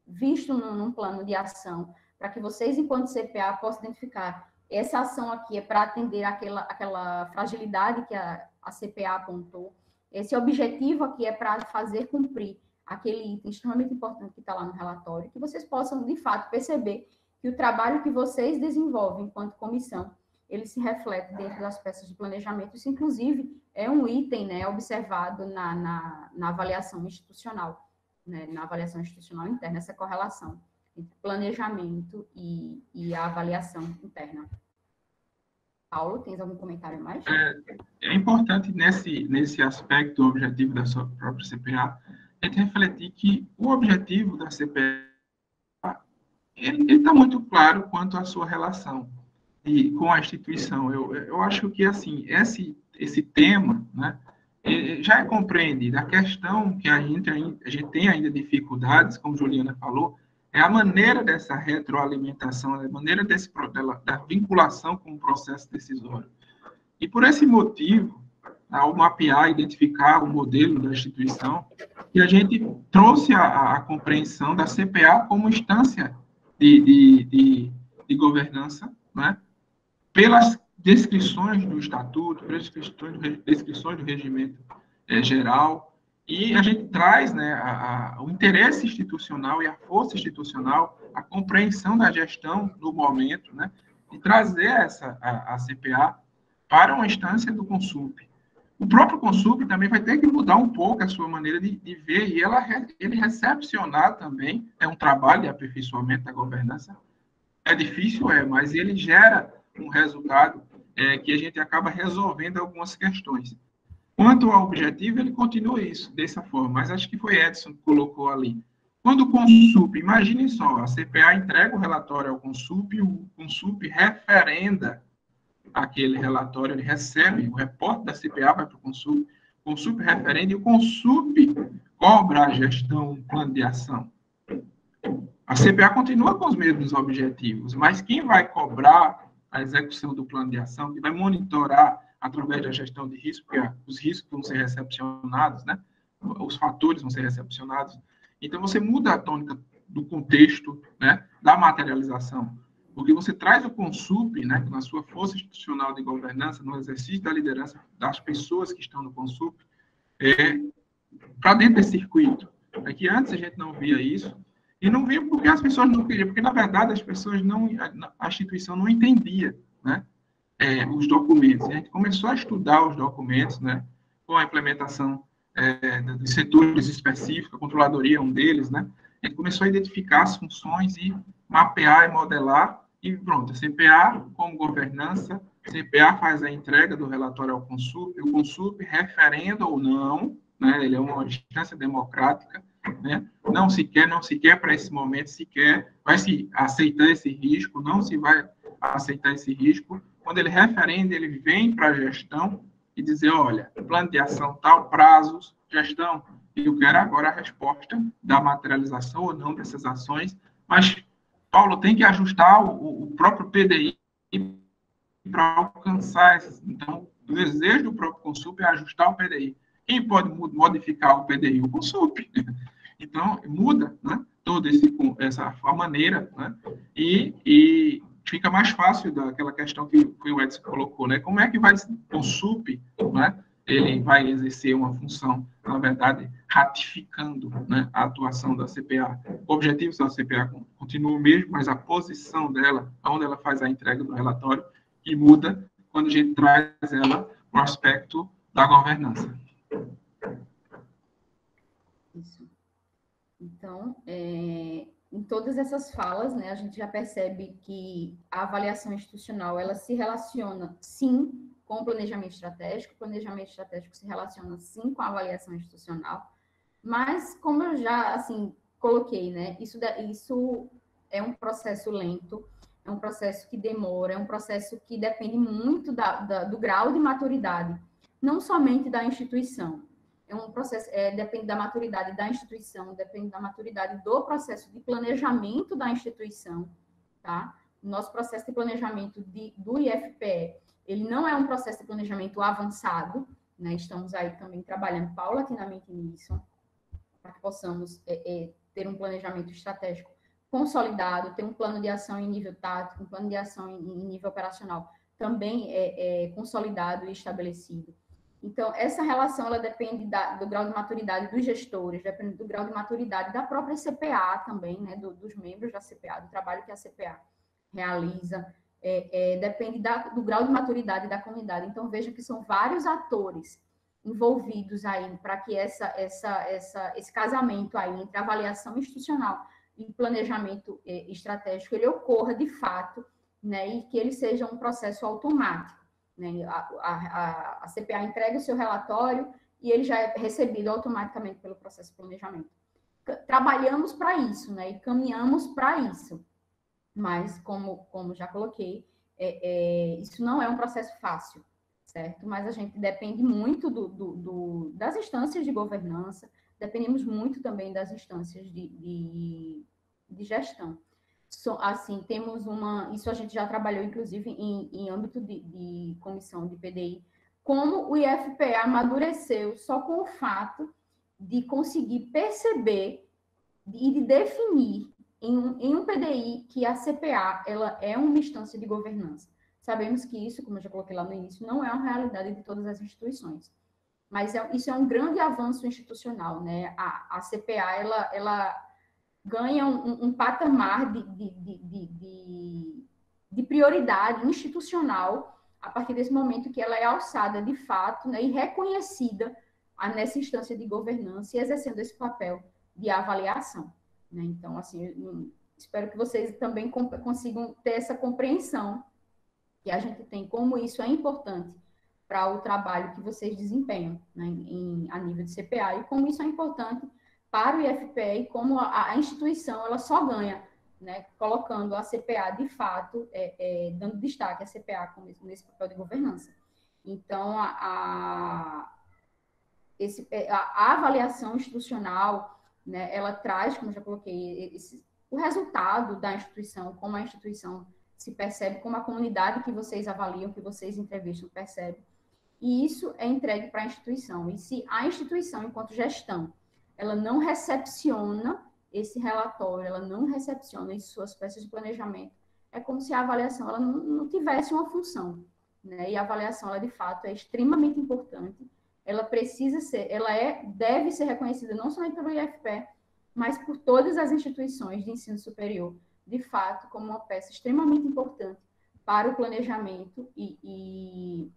visto num plano de ação, para que vocês, enquanto CPA, possam identificar essa ação aqui é para atender aquela fragilidade que a CPA apontou, esse objetivo aqui é para fazer cumprir aquele item extremamente importante que está lá no relatório, que vocês possam, de fato, perceber que o trabalho que vocês desenvolvem enquanto comissão, ele se reflete dentro das peças de planejamento. Isso, inclusive, é um item, né, observado na avaliação institucional, né, na avaliação institucional interna, essa correlação entre planejamento e a avaliação interna. Paulo, tens algum comentário mais? É importante, nesse aspecto objetivo da sua própria CPA, a gente refletir que o objetivo da CPA ele está muito claro quanto à sua relação com a instituição. Eu acho que, assim, esse tema, né, já é compreendido. A questão que a gente tem ainda dificuldades, como Juliana falou, é a maneira dessa retroalimentação, a maneira da vinculação com o processo decisório. E, por esse motivo, ao mapear, identificar o modelo da instituição, e a gente trouxe a compreensão da CPA como instância de governança, né, pelas descrições do estatuto, pelas descrições do regimento geral, e a gente traz, né, o interesse institucional e a força institucional, a compreensão da gestão no momento, né, e trazer a CPA para uma instância do Consulp. O próprio Consulp também vai ter que mudar um pouco a sua maneira de ver, e ele recepcionar também, é um trabalho de aperfeiçoamento da governança. É difícil, mas ele gera um resultado que a gente acaba resolvendo algumas questões. Quanto ao objetivo, ele continua dessa forma, mas acho que foi Edson que colocou ali. Quando o Consulp, imaginem só, a CPA entrega o relatório ao Consulp, o Consulp referenda aquele relatório, ele recebe, o repórter da CPA vai para o Consulp referenda e o Consulp cobra a gestão, o plano de ação. A CPA continua com os mesmos objetivos, mas quem vai cobrar a execução do plano de ação, que vai monitorar através da gestão de risco, porque os riscos vão ser recepcionados, né? Os fatores vão ser recepcionados. Então, você muda a tônica do contexto, né, da materialização, porque você traz o Consulp, né, na sua força institucional de governança, no exercício da liderança das pessoas que estão no Consulp, para dentro desse circuito. É que antes a gente não via isso, e não via porque as pessoas não queriam, porque, na verdade, a instituição não entendia, né, os documentos. A gente começou a estudar os documentos, né, com a implementação de setores específicos, a controladoria é um deles, né, a gente começou a identificar as funções e mapear e modelar, e pronto, a CPA, como governança, a CPA faz a entrega do relatório ao Consup, o Consup referenda ou não, né, ele é uma instância democrática, né, não se quer para esse momento, se quer, vai se aceitar esse risco, não se vai aceitar esse risco. Quando ele referenda, ele vem para a gestão e dizer, olha, plano de ação tal, prazos, gestão, e eu quero agora a resposta da materialização ou não dessas ações, mas, Paulo, tem que ajustar o próprio PDI para alcançar esses. Então, o desejo do próprio Consup é ajustar o PDI. Quem pode modificar o PDI? O Consup. Então, muda, né, toda essa maneira, né, e fica mais fácil daquela questão que o Edson colocou, né, como é que vai o Consup, né, ele vai exercer uma função, na verdade, ratificando, né, a atuação da CPA. O objetivo da CPA continua o mesmo, mas a posição dela, onde ela faz a entrega do relatório, que muda quando a gente traz ela para o aspecto da governança. Isso. Então, em todas essas falas, né, a gente já percebe que a avaliação institucional, ela se relaciona, sim, com o planejamento estratégico se relaciona, sim, com a avaliação institucional, mas, como eu já, assim, coloquei, né, isso é um processo lento, é um processo que demora, é um processo que depende muito do grau de maturidade, não somente da instituição. É um processo, depende da maturidade da instituição, depende da maturidade do processo de planejamento da instituição, tá? O nosso processo de planejamento do IFPE, ele não é um processo de planejamento avançado, né? Estamos aí também trabalhando paulatinamente nisso, para que possamos ter um planejamento estratégico consolidado, ter um plano de ação em nível tático, um plano de ação em nível operacional também consolidado e estabelecido. Então, essa relação, ela depende do grau de maturidade dos gestores, depende do grau de maturidade da própria CPA também, né, dos membros da CPA, do trabalho que a CPA realiza, depende do grau de maturidade da comunidade. Então, veja que são vários atores envolvidos aí para que esse casamento aí entre avaliação institucional e planejamento estratégico, ele ocorra de fato, né, e que ele seja um processo automático. Né? A CPA entrega o seu relatório e ele já é recebido automaticamente pelo processo de planejamento. Trabalhamos para isso, né? E caminhamos para isso. Mas, como já coloquei, isso não é um processo fácil, certo? Mas a gente depende muito das instâncias de governança, dependemos muito também das instâncias de gestão. Assim, temos isso a gente já trabalhou, inclusive, em âmbito de comissão de PDI, como o IFPE amadureceu só com o fato de conseguir perceber e de definir em um PDI que a CPA ela é uma instância de governança. Sabemos que isso, como eu já coloquei lá no início, não é uma realidade de todas as instituições, mas isso é um grande avanço institucional, né? A CPA, ela ganha um patamar de prioridade institucional a partir desse momento que ela é alçada de fato, né, e reconhecida nessa instância de governança e exercendo esse papel de avaliação. Né? Então, assim, espero que vocês também consigam ter essa compreensão que a gente tem, como isso é importante para o trabalho que vocês desempenham, né, a nível de CPA, e como isso é importante para o IFPE e como a instituição ela só ganha, né, colocando a CPA de fato, dando destaque à CPA nesse papel de governança. Então, a avaliação institucional, né, ela traz, como eu já coloquei, o resultado da instituição, como a instituição se percebe, como a comunidade que vocês avaliam, que vocês entrevistam, percebe. E isso é entregue para a instituição. E se a instituição, enquanto gestão, ela não recepciona esse relatório, ela não recepciona as suas peças de planejamento, é como se a avaliação ela não tivesse uma função, né? E a avaliação, ela de fato é extremamente importante, ela precisa ser, deve ser reconhecida não somente pelo IFPE, mas por todas as instituições de ensino superior, de fato, como uma peça extremamente importante para o planejamento e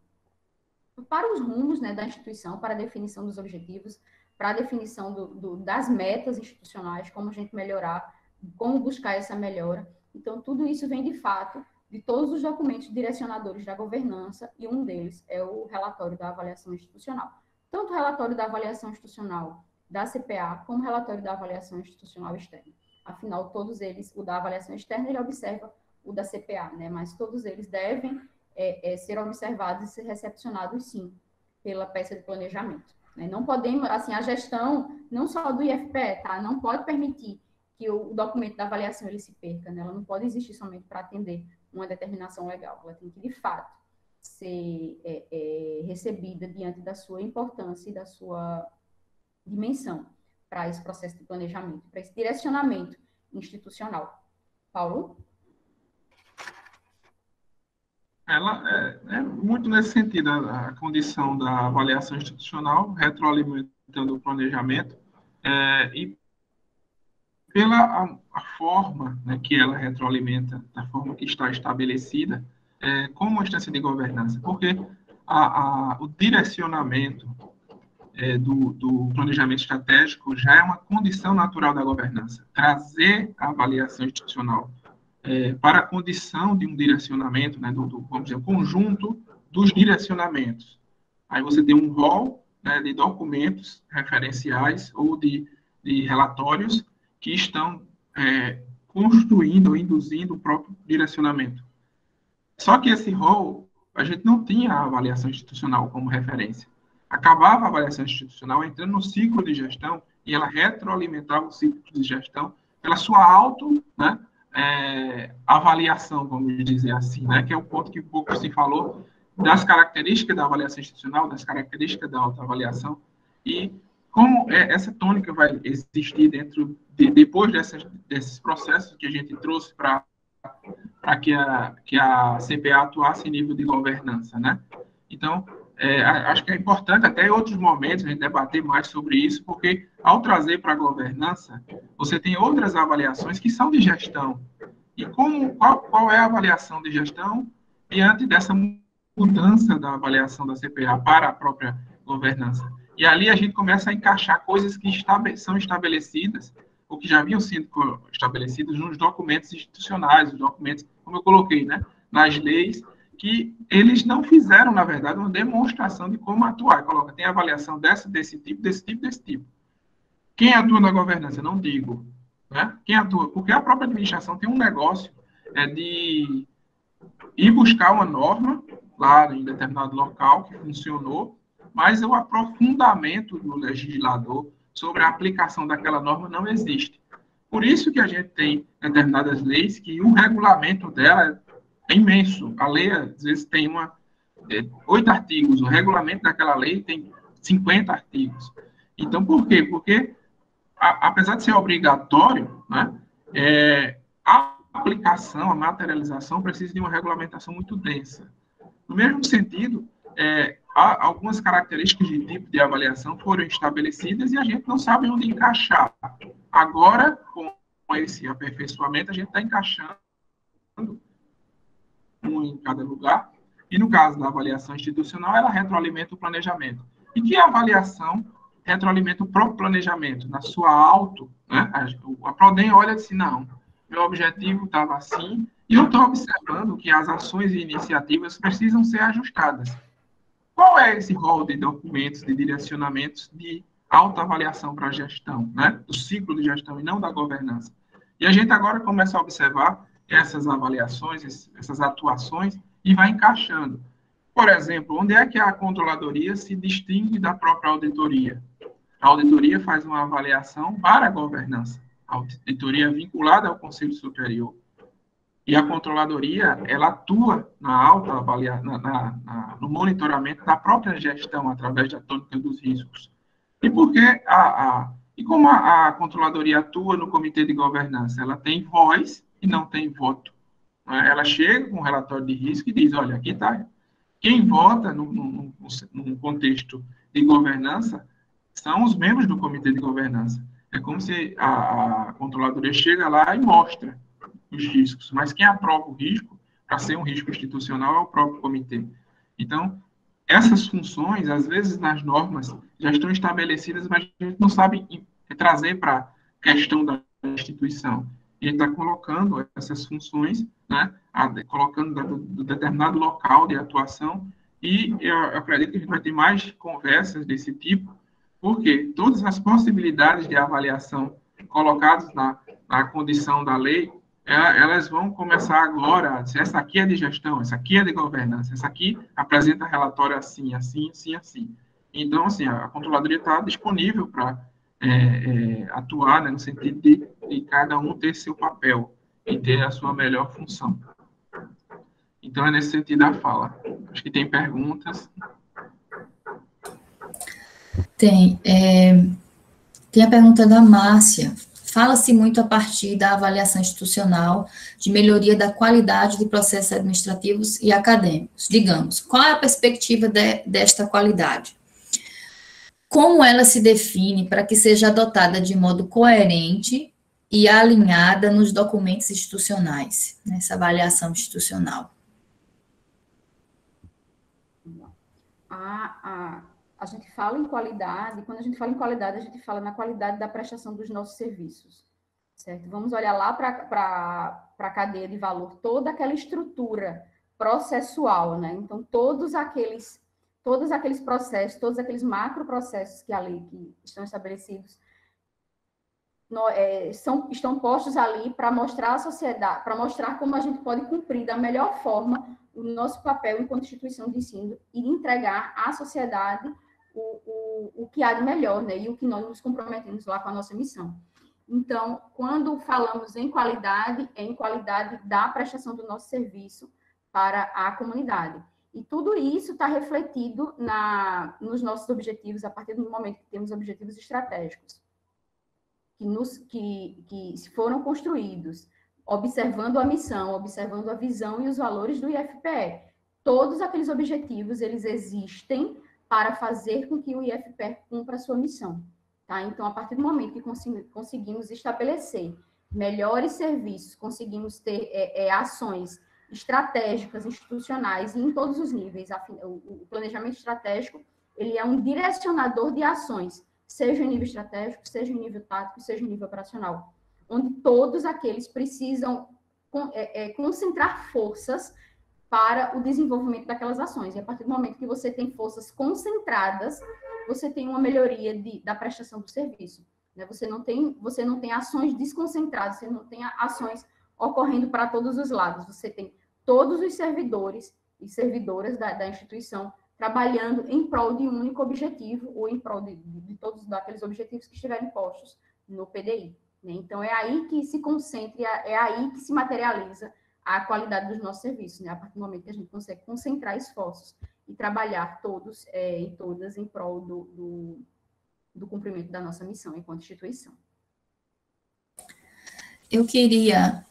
para os rumos, né, da instituição, para a definição dos objetivos, para a definição das metas institucionais, como a gente melhorar, como buscar essa melhora, Então, tudo isso vem, de fato, de todos os documentos direcionadores da governança, e um deles é o relatório da avaliação institucional. Tanto o relatório da avaliação institucional da CPA, como o relatório da avaliação institucional externa. Afinal, todos eles, o da avaliação externa, ele observa o da CPA, né? Mas todos eles devem ser observados e ser recepcionados, sim, pela peça de planejamento. Né? Não podemos, assim, a gestão, não só do IFPE, tá? Não pode permitir que o documento da avaliação ele se perca, né? Ela não pode existir somente para atender uma determinação legal. Ela tem que, de fato, ser recebida diante da sua importância e da sua dimensão para esse processo de planejamento, para esse direcionamento institucional. Paulo? Ela é muito nesse sentido, a condição da avaliação institucional, retroalimentando o planejamento, e pela a forma, né, que ela retroalimenta, da forma que está estabelecida, como instância de governança, porque o direcionamento do planejamento estratégico já é uma condição natural da governança. Trazer a avaliação institucional para a condição de um direcionamento, né, vamos dizer, o conjunto dos direcionamentos. Aí você tem um rol, né, de documentos referenciais ou de relatórios que estão construindo ou induzindo o próprio direcionamento. Só que esse rol, a gente não tinha a avaliação institucional como referência. Acabava a avaliação institucional entrando no ciclo de gestão e ela retroalimentava o ciclo de gestão pela sua avaliação, vamos dizer assim, né? Que é o ponto que um pouco se falou das características da avaliação institucional, das características da autoavaliação, e como essa tônica vai existir depois desses processos que a gente trouxe para que a CPA atuasse em nível de governança, né? Então, acho que é importante até em outros momentos a gente debater mais sobre isso, porque ao trazer para a governança, você tem outras avaliações que são de gestão. E qual é a avaliação de gestão diante dessa mudança da avaliação da CPA para a própria governança? E ali a gente começa a encaixar coisas que são estabelecidas, ou que já haviam sido estabelecidas nos documentos institucionais, os documentos, como eu coloquei, né, nas leis, que eles não fizeram, na verdade, uma demonstração de como atuar. Coloca, tem avaliação desse tipo. Quem atua na governança? Não digo. Né? Quem atua? Porque a própria administração tem um negócio de ir buscar uma norma lá em determinado local que funcionou, mas o aprofundamento do legislador sobre a aplicação daquela norma não existe. Por isso que a gente tem determinadas leis que o regulamento dela é imenso. A lei, às vezes, tem 8 artigos. O regulamento daquela lei tem 50 artigos. Então, por quê? Porque, apesar de ser obrigatório, né, a aplicação, a materialização precisa de uma regulamentação muito densa. No mesmo sentido, algumas características de tipo de avaliação foram estabelecidas e a gente não sabe onde encaixar. Agora, com esse aperfeiçoamento, a gente está encaixando um em cada lugar, e no caso da avaliação institucional, ela retroalimenta o planejamento. E que avaliação retroalimenta o próprio planejamento, na sua né? A Prodem olha assim, não, meu objetivo estava assim, e eu estou observando que as ações e iniciativas precisam ser ajustadas. Qual é esse rol de documentos, de direcionamentos de autoavaliação para a gestão, né? Do ciclo de gestão e não da governança? E a gente agora começa a observar essas avaliações, essas atuações, e vai encaixando. Por exemplo, onde é que a controladoria se distingue da própria auditoria? A auditoria faz uma avaliação para a governança. A auditoria é vinculada ao Conselho Superior. E a controladoria, ela atua na autoavaliação, no monitoramento da própria gestão, através da tônica dos riscos. E por que e como a controladoria atua no comitê de governança? Ela tem voz e não tem voto. Ela chega com um relatório de risco e diz, olha, aqui está. Quem vota num contexto de governança são os membros do comitê de governança. É como se a controladoria chega lá e mostra os riscos, mas quem aprova o risco, para ser um risco institucional, é o próprio comitê. Então, essas funções, às vezes, nas normas, já estão estabelecidas, mas a gente não sabe trazer para a questão da instituição. e está colocando essas funções, né, colocando do determinado local de atuação, e eu acredito que a gente vai ter mais conversas desse tipo, porque todas as possibilidades de avaliação colocadas na condição da lei, elas vão começar agora a dizer, essa aqui é de gestão, essa aqui é de governança, essa aqui apresenta relatório assim, assim, assim, assim. Então, assim, a controladoria está disponível para atuar, né, no sentido de cada um ter seu papel e ter a sua melhor função. Então, é nesse sentido a fala. Acho que tem perguntas. Tem. Tem a pergunta da Márcia. Fala-se muito a partir da avaliação institucional de melhoria da qualidade de processos administrativos e acadêmicos. Digamos, qual é a perspectiva desta qualidade? Como ela se define para que seja adotada de modo coerente e alinhada nos documentos institucionais, nessa avaliação institucional? A gente fala em qualidade, quando a gente fala em qualidade, a gente fala na qualidade da prestação dos nossos serviços, certo? Vamos olhar lá para a cadeia de valor, toda aquela estrutura processual, né? Então, todos aqueles processos, todos aqueles macroprocessos que estão estabelecidos, estão postos ali para mostrar à sociedade, para mostrar como a gente pode cumprir da melhor forma o nosso papel enquanto instituição de ensino e entregar à sociedade o que há de melhor, né? E o que nós nos comprometemos lá com a nossa missão. Então, quando falamos em qualidade, é em qualidade da prestação do nosso serviço para a comunidade. E tudo isso está refletido nos nossos objetivos, a partir do momento que temos objetivos estratégicos, que foram construídos, observando a missão, observando a visão e os valores do IFPE. Todos aqueles objetivos, eles existem para fazer com que o IFPE cumpra a sua missão. Tá? Então, a partir do momento que conseguimos estabelecer melhores serviços, conseguimos ter ações estratégicas, institucionais, e em todos os níveis. O planejamento estratégico, ele é um direcionador de ações, seja em nível estratégico, seja em nível tático, seja em nível operacional, onde todos aqueles precisam concentrar forças para o desenvolvimento daquelas ações. E a partir do momento que você tem forças concentradas, você tem uma melhoria da prestação do serviço. Né? Você não tem ações desconcentradas, você não tem ações ocorrendo para todos os lados. Você tem todos os servidores e servidoras da instituição trabalhando em prol de um único objetivo ou em prol de todos aqueles objetivos que estiverem postos no PDI. Né? Então, é aí que se concentra, é aí que se materializa a qualidade dos nossos serviços, né? A partir do momento que a gente consegue concentrar esforços e trabalhar todos e todas em prol do cumprimento da nossa missão enquanto instituição. Eu queria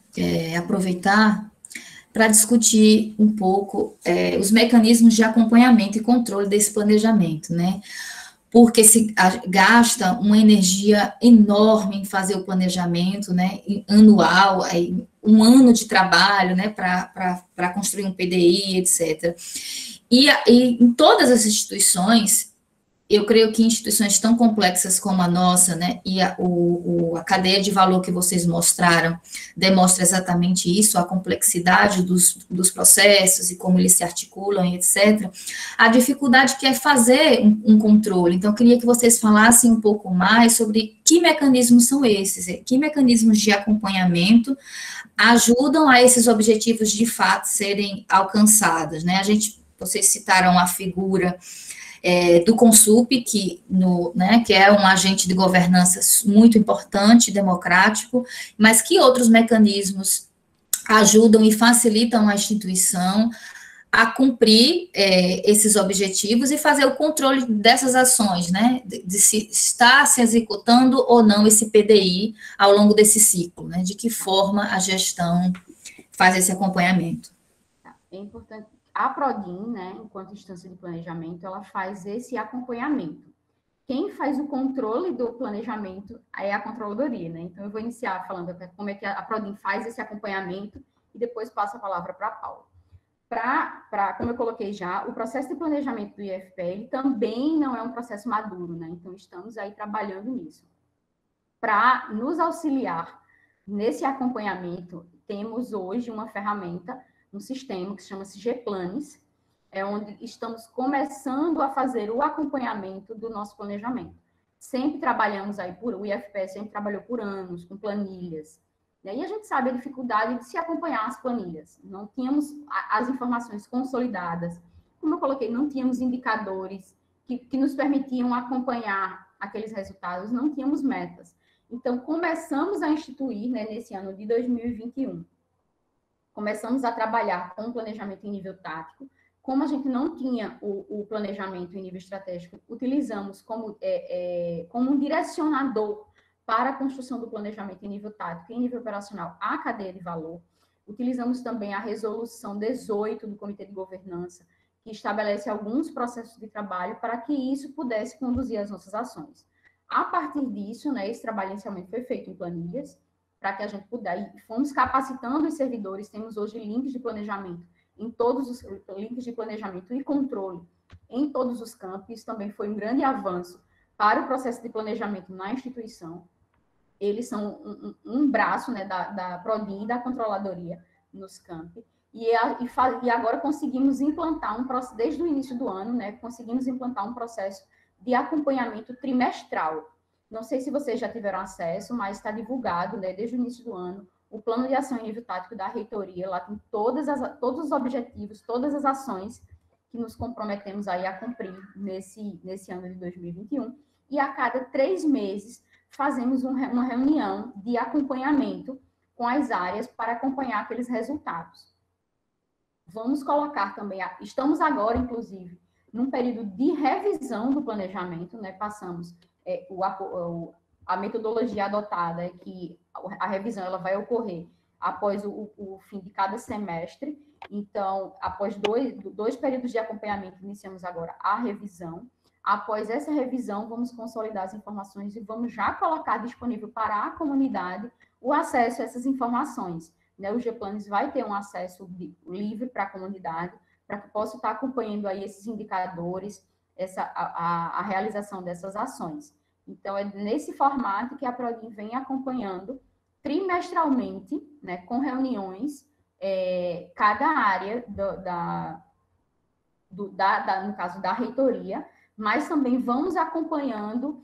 aproveitar para discutir um pouco os mecanismos de acompanhamento e controle desse planejamento, né? Porque se gasta uma energia enorme em fazer o planejamento, né, anual, um ano de trabalho, né, para construir um PDI, etc. E em todas as instituições, eu creio que instituições tão complexas como a nossa, né, e a cadeia de valor que vocês mostraram, demonstra exatamente isso, a complexidade dos processos e como eles se articulam, etc., a dificuldade que é fazer um controle. Então, eu queria que vocês falassem um pouco mais sobre que mecanismos são esses, que mecanismos de acompanhamento ajudam a esses objetivos de fato serem alcançados, né? Vocês citaram a figura do Consup, que é um agente de governança muito importante, democrático, mas que outros mecanismos ajudam e facilitam a instituição a cumprir esses objetivos e fazer o controle dessas ações, né, de se está se executando ou não esse PDI ao longo desse ciclo, né, de que forma a gestão faz esse acompanhamento. É importante. A Prodin, né, enquanto instância de planejamento, ela faz esse acompanhamento. Quem faz o controle do planejamento é a controladoria, né? Então, eu vou iniciar falando como é que a Prodin faz esse acompanhamento e depois passo a palavra para a Paula. Como eu coloquei já, o processo de planejamento do IFPE também não é um processo maduro, né? Então, estamos aí trabalhando nisso. Para nos auxiliar nesse acompanhamento, temos hoje uma ferramenta, um sistema que chama-se GPlanes, onde estamos começando a fazer o acompanhamento do nosso planejamento. Sempre trabalhamos aí o IFPE sempre trabalhou por anos com planilhas. E aí a gente sabe a dificuldade de se acompanhar as planilhas. Não tínhamos as informações consolidadas. Como eu coloquei, não tínhamos indicadores que nos permitiam acompanhar aqueles resultados, não tínhamos metas. Então, começamos a instituir, né, nesse ano de 2021, começamos a trabalhar com o planejamento em nível tático. Como a gente não tinha o planejamento em nível estratégico, utilizamos como um direcionador para a construção do planejamento em nível tático e em nível operacional a cadeia de valor. Utilizamos também a resolução 18 do Comitê de Governança, que estabelece alguns processos de trabalho para que isso pudesse conduzir as nossas ações. A partir disso, né, esse trabalho inicialmente foi feito em planilhas, para que a gente pudesse, fomos capacitando os servidores, temos hoje links de planejamento em todos os links de planejamento e controle em todos os campos. Isso também foi um grande avanço para o processo de planejamento na instituição. Eles são um braço, né, da Prodin e da controladoria nos campi. E agora conseguimos implantar desde o início do ano, né, conseguimos implantar um processo de acompanhamento trimestral. Não sei se vocês já tiveram acesso, mas está divulgado, né, desde o início do ano, o plano de ação em nível tático da reitoria. Lá tem todos os objetivos, todas as ações que nos comprometemos aí a cumprir nesse ano de 2021. E a cada 3 meses fazemos uma reunião de acompanhamento com as áreas para acompanhar aqueles resultados. Vamos colocar também, estamos agora, inclusive, num período de revisão do planejamento, né? Passamos a metodologia adotada é que a revisão ela vai ocorrer após o fim de cada semestre. Então, após dois períodos de acompanhamento, iniciamos agora a revisão. Após essa revisão, vamos consolidar as informações e vamos já colocar disponível para a comunidade o acesso a essas informações. Né? O GPlanes vai ter um acesso livre para a comunidade, para que possa estar acompanhando aí esses indicadores, a realização dessas ações. Então, é nesse formato que a Prodin vem acompanhando trimestralmente, né, com reuniões, cada área, no caso da reitoria, mas também vamos acompanhando,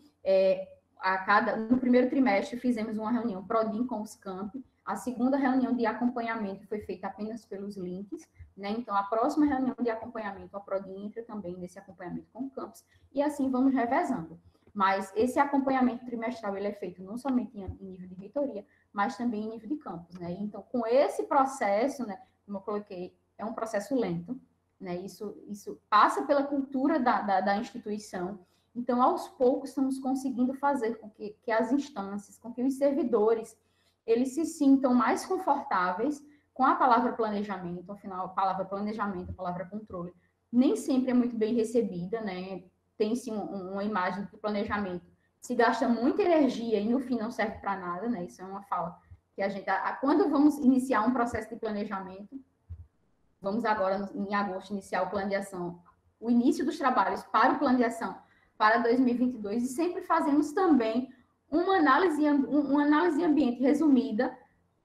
no primeiro trimestre fizemos uma reunião Prodin com os campi, a segunda reunião de acompanhamento foi feita apenas pelos links, né? Então, a próxima reunião de acompanhamento, a Prodin entra também nesse acompanhamento com campos, e assim vamos revezando. Mas esse acompanhamento trimestral, ele é feito não somente em nível de reitoria, mas também em nível de campus, né? Então, com esse processo, né, como eu coloquei, é um processo lento, né? Isso passa pela cultura da instituição. Então, aos poucos, estamos conseguindo fazer com que as instâncias, com que os servidores, eles se sintam mais confortáveis com a palavra planejamento. Afinal, a palavra planejamento, a palavra controle, nem sempre é muito bem recebida, né? Tem sim uma imagem do planejamento, se gasta muita energia e no fim não serve para nada, né? Isso é uma fala que a gente, quando vamos iniciar um processo de planejamento, vamos agora em agosto iniciar o plano de ação, o início dos trabalhos para o plano de ação para 2022, e sempre fazemos também uma análise ambiente resumida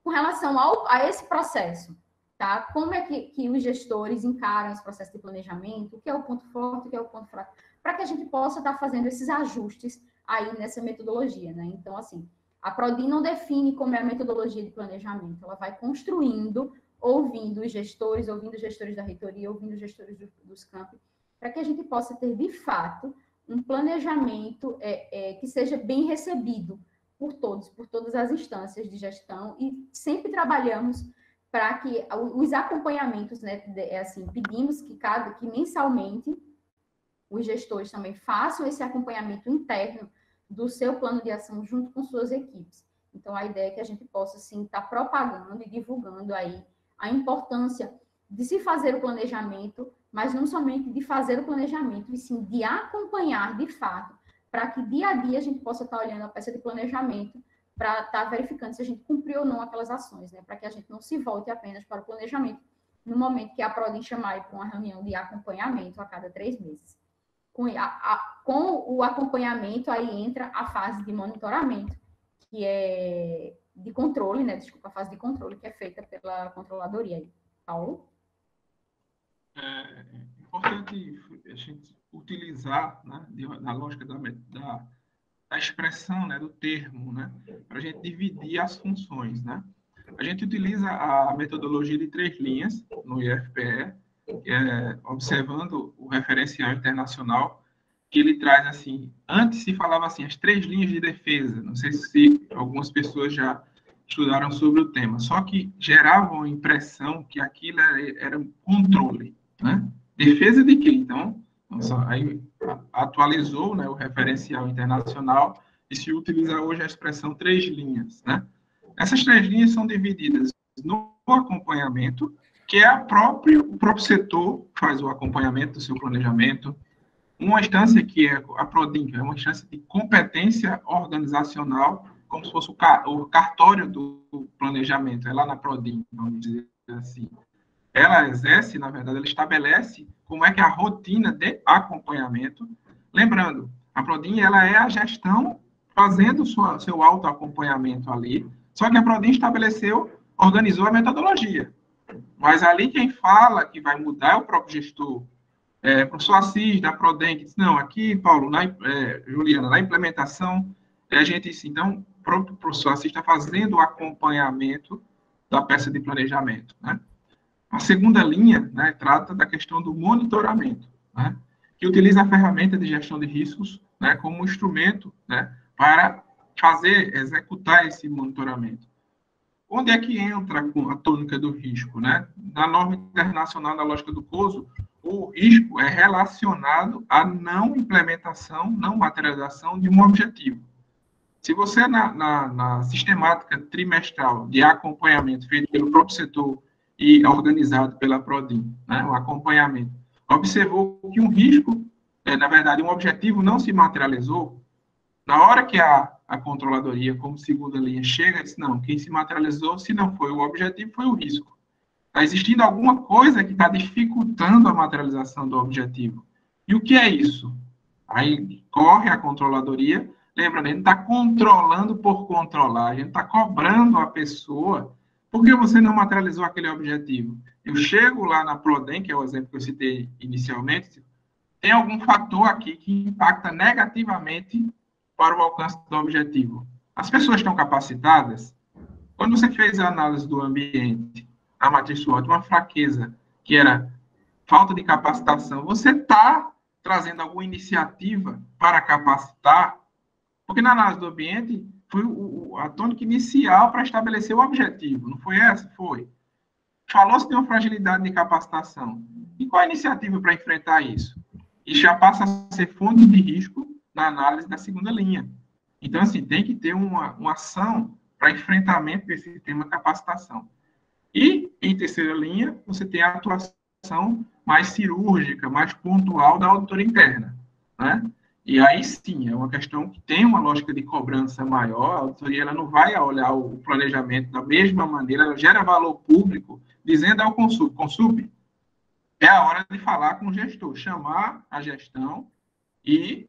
com relação a esse processo, tá? Como é que os gestores encaram esse processo de planejamento, o que é o ponto forte, o que é o ponto fraco, para que a gente possa estar fazendo esses ajustes aí nessa metodologia, né? Então, assim, a Prodin não define como é a metodologia de planejamento, ela vai construindo, ouvindo os gestores da reitoria, ouvindo os gestores dos campos, para que a gente possa ter, de fato, um planejamento que seja bem recebido por todas as instâncias de gestão, e sempre trabalhamos para que os acompanhamentos, né, assim, pedimos que mensalmente os gestores também façam esse acompanhamento interno do seu plano de ação junto com suas equipes. Então, a ideia é que a gente possa, sim, estar propagando e divulgando aí a importância de se fazer o planejamento, mas não somente de fazer o planejamento, e sim de acompanhar de fato, para que dia a dia a gente possa estar olhando a peça de planejamento para estar verificando se a gente cumpriu ou não aquelas ações, né? Para que a gente não se volte apenas para o planejamento no momento que a Prodin chamar para uma reunião de acompanhamento a cada 3 meses. Com o acompanhamento, aí entra a fase de monitoramento, que é de controle, né? Desculpa, a fase de controle que é feita pela controladoria. Paulo? É importante a gente utilizar, né, na lógica da expressão, né, do termo, né, para a gente dividir as funções, né. A gente utiliza a metodologia de 3 linhas no IFPE, observando o referencial internacional, que ele traz assim, antes se falava assim, as 3 linhas de defesa, não sei se algumas pessoas já estudaram sobre o tema, só que geravam a impressão que aquilo era um controle, né? Defesa de quê? Então, aí atualizou, né, o referencial internacional e se utiliza hoje a expressão 3 linhas, né? Essas 3 linhas são divididas no acompanhamento, que é o próprio setor faz o acompanhamento do seu planejamento, uma instância que é a PRODIM, que é uma instância de competência organizacional, como se fosse o cartório do planejamento, é lá na PRODIM, vamos dizer assim. Ela exerce, na verdade, ela estabelece como é que é a rotina de acompanhamento. Lembrando, a PRODIM, ela é a gestão fazendo seu autoacompanhamento ali, só que a PRODIM organizou a metodologia. Mas ali quem fala que vai mudar é o próprio gestor. O professor Assis, da PRODEM, que diz, não, aqui, Paulo, Juliana, na implementação, a gente, então, o próprio professor Assis está fazendo o acompanhamento da peça de planejamento, né? A segunda linha, né, trata da questão do monitoramento, né, que utiliza a ferramenta de gestão de riscos, né, como instrumento, né, para executar esse monitoramento. Onde é que entra a tônica do risco, né? Na norma internacional, na lógica do COSO, o risco é relacionado à não implementação, não materialização de um objetivo. Se você, na sistemática trimestral de acompanhamento feito pelo próprio setor e organizado pela PRODIM, né, o acompanhamento, observou que um risco, na verdade, um objetivo não se materializou, na hora que a controladoria, como segunda linha, chega e diz, não, quem se materializou, se não foi o objetivo, foi o risco. Está existindo alguma coisa que está dificultando a materialização do objetivo. E o que é isso? Aí corre a controladoria, lembra, a gente está controlando por controlar, a gente está cobrando a pessoa, por que você não materializou aquele objetivo? Eu chego lá na PRODEM, que é o exemplo que eu citei inicialmente, tem algum fator aqui que impacta negativamente para o alcance do objetivo. As pessoas estão capacitadas? Quando você fez a análise do ambiente, a matriz SWOT, uma fraqueza, que era falta de capacitação, você está trazendo alguma iniciativa para capacitar? Porque na análise do ambiente foi a tônica inicial para estabelecer o objetivo, não foi essa? Foi. Falou-se de uma fragilidade de capacitação. E qual a iniciativa para enfrentar isso? E já passa a ser fonte de risco na análise da segunda linha. Então, assim, tem que ter uma ação para enfrentamento desse tema capacitação. E, em terceira linha, você tem a atuação mais cirúrgica, mais pontual da auditoria interna, né? E aí, sim, é uma questão que tem uma lógica de cobrança maior, a auditoria ela não vai olhar o planejamento da mesma maneira, ela gera valor público, dizendo ao Consup, é a hora de falar com o gestor, chamar a gestão e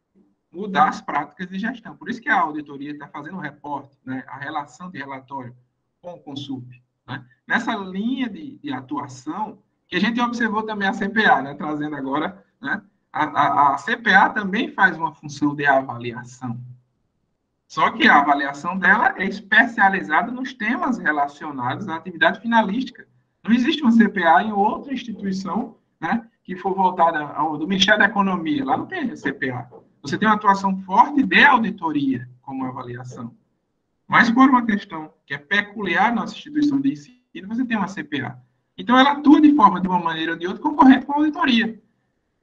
mudar as práticas de gestão. Por isso que a auditoria está fazendo um reporte, né, a relação de relatório com o Consup. Né? Nessa linha de atuação, que a gente observou também a CPA, né, trazendo agora, né, a CPA também faz uma função de avaliação. Só que a avaliação dela é especializada nos temas relacionados à atividade finalística. Não existe uma CPA em outra instituição, né, que for voltada do Ministério da Economia. Lá não tem CPA. Você tem uma atuação forte de auditoria como avaliação. Mas por uma questão que é peculiar à nossa instituição de ensino, você tem uma CPA. Então, ela atua de uma maneira ou de outra, concorrente com a auditoria.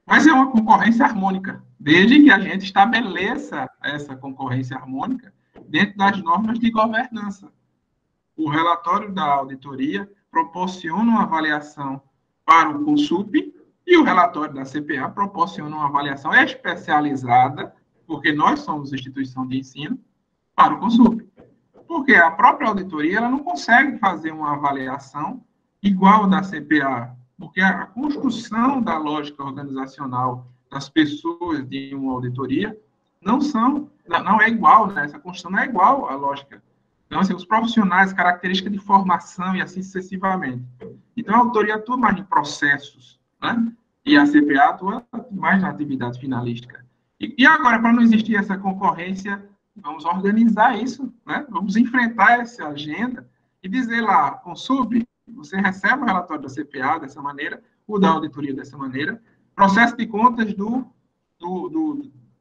Mas é uma concorrência harmônica, desde que a gente estabeleça essa concorrência harmônica dentro das normas de governança. O relatório da auditoria proporciona uma avaliação para o Consup e o relatório da CPA proporciona uma avaliação especializada, porque nós somos instituição de ensino, para o Consup. Porque a própria auditoria ela não consegue fazer uma avaliação igual da CPA, porque a construção da lógica organizacional das pessoas de uma auditoria não é igual, né? Essa construção não é igual à lógica Então, assim, os profissionais, características de formação e assim sucessivamente. Então, a auditoria atua mais em processos, né? E a CPA atua mais na atividade finalística. E agora, para não existir essa concorrência, vamos organizar isso, né? Vamos enfrentar essa agenda e dizer lá, Consub, você recebe o relatório da CPA dessa maneira, o da auditoria dessa maneira, processo de contas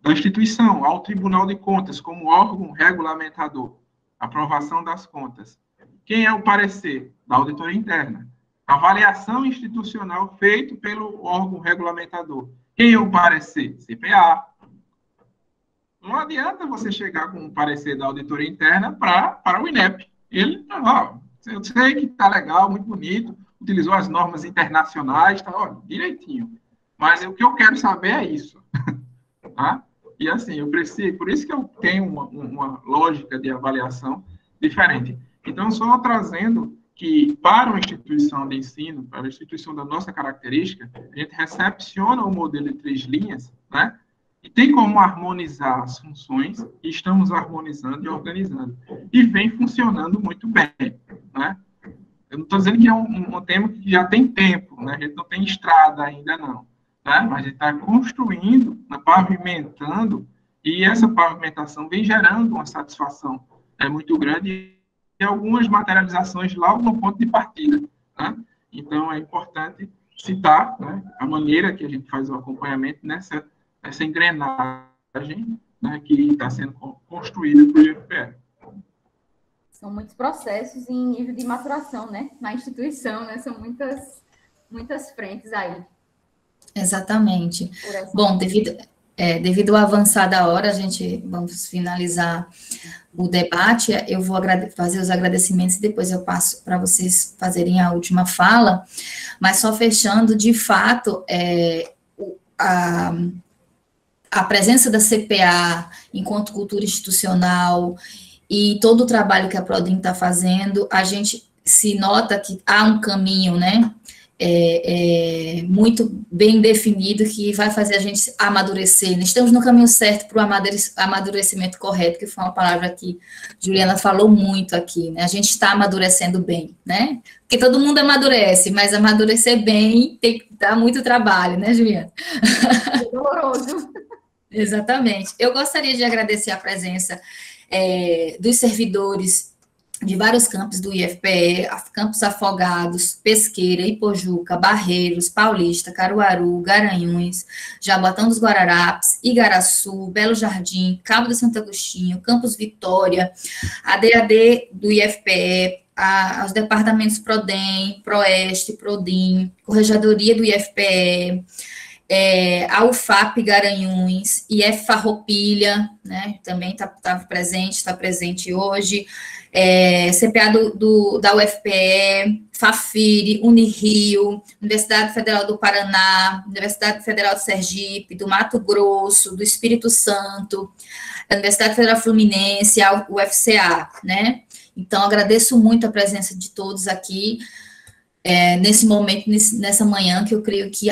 da instituição ao Tribunal de Contas como órgão regulamentador, aprovação das contas. Quem é o parecer? Da auditoria interna. Avaliação institucional feito pelo órgão regulamentador. Quem é o parecer? CPA. Não adianta você chegar com um parecer da auditoria interna para o INEP. Ele, eu sei que está legal, muito bonito, utilizou as normas internacionais, tá, direitinho. Mas o que eu quero saber é isso. Tá? E assim, eu preciso, por isso que eu tenho uma lógica de avaliação diferente. Então, só trazendo que para uma instituição de ensino, para a instituição da nossa característica, a gente recepciona o modelo de 3 linhas, né? E tem como harmonizar as funções, e estamos harmonizando e organizando. E vem funcionando muito bem, né? Eu não estou dizendo que é um tema que já tem tempo, né? A gente não tem estrada ainda, não. Né? Mas a gente está construindo, pavimentando, e essa pavimentação vem gerando uma satisfação muito grande e algumas materializações logo no ponto de partida. Né? Então, é importante citar, né, a maneira que a gente faz o acompanhamento nessa engrenagem, né, que está sendo construída para o IFPE. São muitos processos em nível de maturação, né? Na instituição, né? São muitas frentes aí. Exatamente. Bom, devido ao avançar da hora, vamos finalizar o debate. Eu vou fazer os agradecimentos e depois eu passo para vocês fazerem a última fala. Mas só fechando, de fato, a presença da CPA enquanto cultura institucional e todo o trabalho que a Prodin está fazendo, a gente se nota que há um caminho, né? Muito bem definido que vai fazer a gente amadurecer. Estamos no caminho certo para o amadurecimento correto, que foi uma palavra que Juliana falou muito aqui, né? A gente está amadurecendo bem, né? Porque todo mundo amadurece, mas amadurecer bem tem que dar muito trabalho, né, Juliana? É doloroso. Exatamente. Eu gostaria de agradecer a presença dos servidores de vários campos do IFPE, Campos Afogados, Pesqueira, Ipojuca, Barreiros, Paulista, Caruaru, Garanhuns, Jaboatão dos Guararapes, Igaraçu, Belo Jardim, Cabo de Santo Agostinho, Campos Vitória, a DAD do IFPE, os departamentos PRODEM, PROESTE, PRODIM, Corregedoria do IFPE, a UFAP Garanhuns, IF Farroupilha, né, também está presente hoje, CPA da UFPE, FAFIRE, Unirio, Universidade Federal do Paraná, Universidade Federal de Sergipe, do Mato Grosso, do Espírito Santo, a Universidade Federal Fluminense, a UFCA, né? Então, agradeço muito a presença de todos aqui, nesse momento, nessa manhã, que eu creio que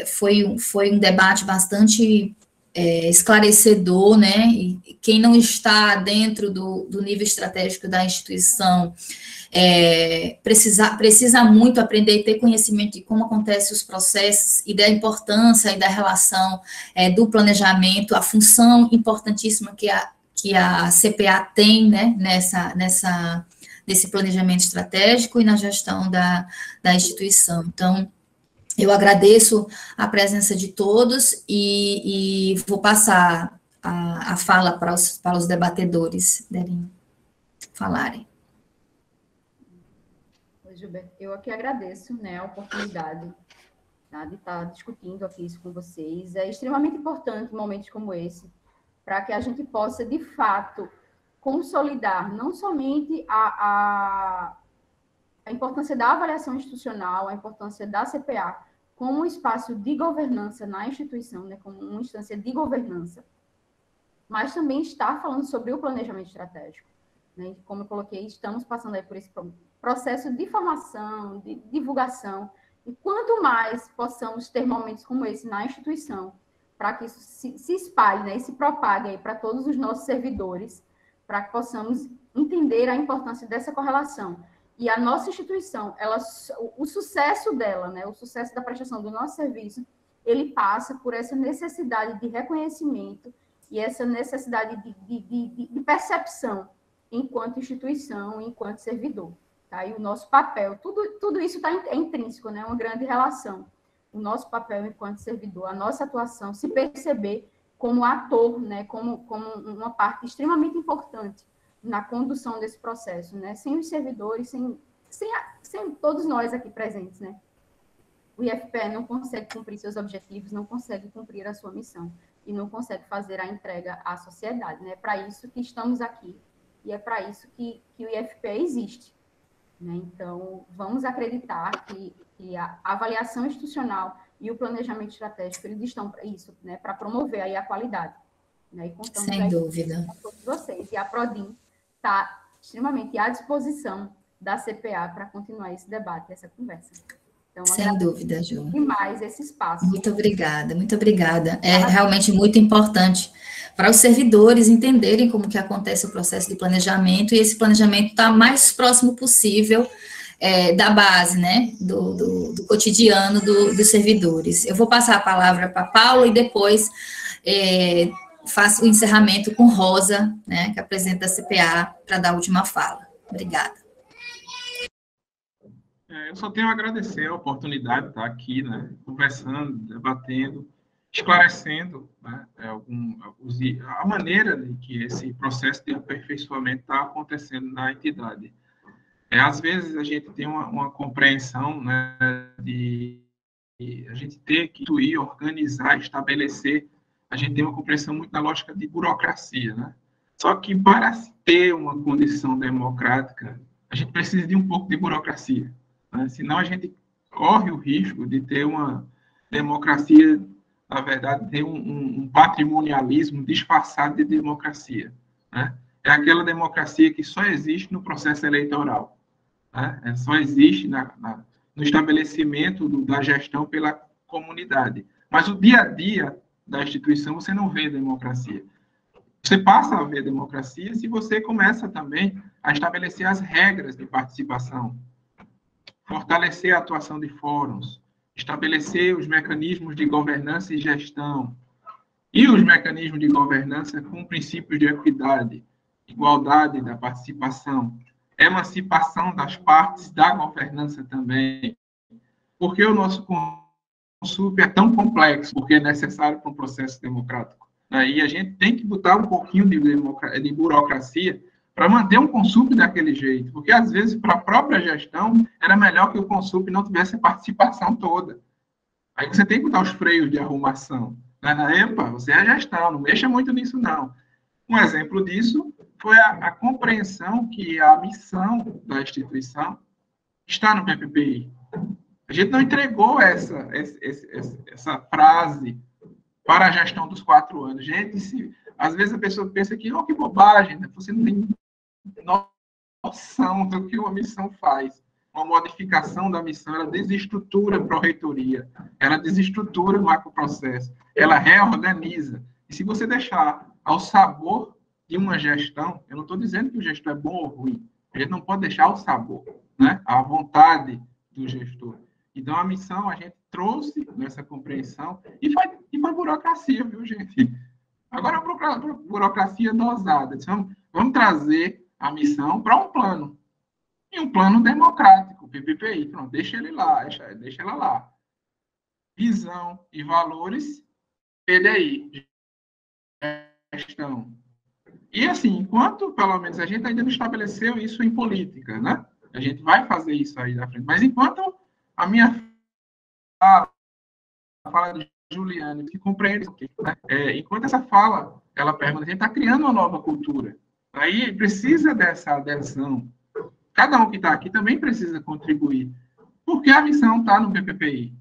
foi um debate bastante esclarecedor, né? E quem não está dentro do nível estratégico da instituição precisa muito aprender e ter conhecimento de como acontecem os processos e da importância e da relação do planejamento, a função importantíssima que a CPA tem, né, nesse planejamento estratégico e na gestão da instituição. Então, eu agradeço a presença de todos e vou passar a fala para os debatedores falarem. Oi, Gilberto. Eu aqui agradeço, né, a oportunidade, tá, de estar discutindo aqui isso com vocês. É extremamente importante momentos como esse, para que a gente possa, de fato, consolidar não somente a importância da avaliação institucional, a importância da CPA como um espaço de governança na instituição, né, como uma instância de governança, mas também estar falando sobre o planejamento estratégico. Né? Como eu coloquei, estamos passando aí por esse processo de formação, de divulgação, e quanto mais possamos ter momentos como esse na instituição, para que isso se espalhe, né, e se propague aí para todos os nossos servidores, para que possamos entender a importância dessa correlação. E a nossa instituição, o sucesso dela, né, o sucesso da prestação do nosso serviço, ele passa por essa necessidade de reconhecimento e essa necessidade de percepção enquanto instituição, enquanto servidor. Tá? E o nosso papel, tudo isso é intrínseco, né? Uma grande relação. O nosso papel enquanto servidor, a nossa atuação, se perceber como ator, né? como uma parte extremamente importante na condução desse processo, né? Sem os servidores, sem todos nós aqui presentes, né? O IFPE não consegue cumprir seus objetivos, não consegue cumprir a sua missão e não consegue fazer a entrega à sociedade, né? É para isso que estamos aqui e é para isso que o IFPE existe, né? Então, vamos acreditar que a avaliação institucional e o planejamento estratégico, eles estão para isso, né? Para promover aí a qualidade, né? E contamos sem dúvida com todos vocês. E a Prodim está extremamente à disposição da CPA para continuar esse debate, essa conversa. Então, sem dúvida, Ju. Demais esse espaço. Muito obrigada, muito obrigada. É realmente muito importante para os servidores entenderem como que acontece o processo de planejamento, e esse planejamento está mais próximo possível da base, né, do cotidiano dos servidores. Eu vou passar a palavra para Paula e depois faço o encerramento com Rosa, né, que apresenta a CPA, para dar a última fala. Obrigada. Eu só tenho a agradecer a oportunidade de estar aqui, né, conversando, debatendo, esclarecendo, né, a maneira em que esse processo de aperfeiçoamento está acontecendo na entidade. Às vezes a gente tem uma compreensão, né, de a gente ter que instituir, organizar, estabelecer, a gente tem uma compreensão muito na lógica de burocracia, né? Só que para ter uma condição democrática, a gente precisa de um pouco de burocracia. Senão a gente corre o risco de ter uma democracia, na verdade, ter um patrimonialismo disfarçado de democracia, né? É aquela democracia que só existe no processo eleitoral, né? Só existe no estabelecimento da gestão pela comunidade. Mas o dia a dia da instituição, você não vê democracia. Você passa a ver democracia se você começa também a estabelecer as regras de participação, fortalecer a atuação de fóruns, estabelecer os mecanismos de governança e gestão, e os mecanismos de governança com princípios de equidade, igualdade da participação, emancipação das partes da governança também. Porque o nosso Consup é tão complexo, porque é necessário para um processo democrático. E a gente tem que botar um pouquinho de burocracia para manter um Consup daquele jeito, porque às vezes para a própria gestão era melhor que o Consup não tivesse a participação toda. Aí você tem que dar os freios de arrumação. Epa, você é a gestão, não mexa muito nisso não. Um exemplo disso foi a compreensão que a missão da instituição está no PPPI. A gente não entregou essa frase para a gestão dos 4 anos. Gente, às vezes a pessoa pensa que, que bobagem, né? Você não tem noção do que uma missão faz. Uma modificação da missão, ela desestrutura a pró-reitoria, ela desestrutura o macroprocesso, ela reorganiza. E se você deixar ao sabor de uma gestão, eu não estou dizendo que o gestor é bom ou ruim, a gente não pode deixar ao sabor, né? À vontade do gestor. Então, a missão, a gente trouxe nessa compreensão e foi burocracia, viu, gente? Agora, a burocracia dosada. Vamos trazer a missão para um plano. E um plano democrático, PPPI. Pronto, deixa ela lá. Visão e valores, PDI. Gestão. E, assim, enquanto, pelo menos, a gente ainda não estabeleceu isso em política, né? A gente vai fazer isso aí na frente. Mas, enquanto a minha fala de Juliane, que compreende, né? Enquanto essa fala, ela pergunta, a gente está criando uma nova cultura. Aí precisa dessa adesão. Cada um que está aqui também precisa contribuir. Porque a missão está no PPPI.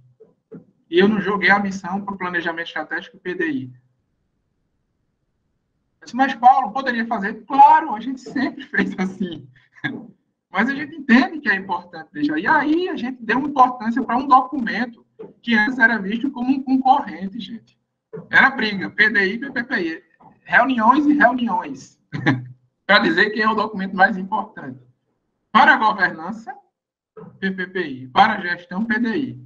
E eu não joguei a missão para o planejamento estratégico PDI. Mas, Paulo, poderia fazer? Claro, a gente sempre fez assim. Mas a gente entende que é importante deixar. E aí a gente deu importância para um documento que antes era visto como um concorrente, gente. Era briga, PDI e PPPI. Reuniões e reuniões. para dizer quem é o documento mais importante. Para a governança, PPPI. Para a gestão, PDI.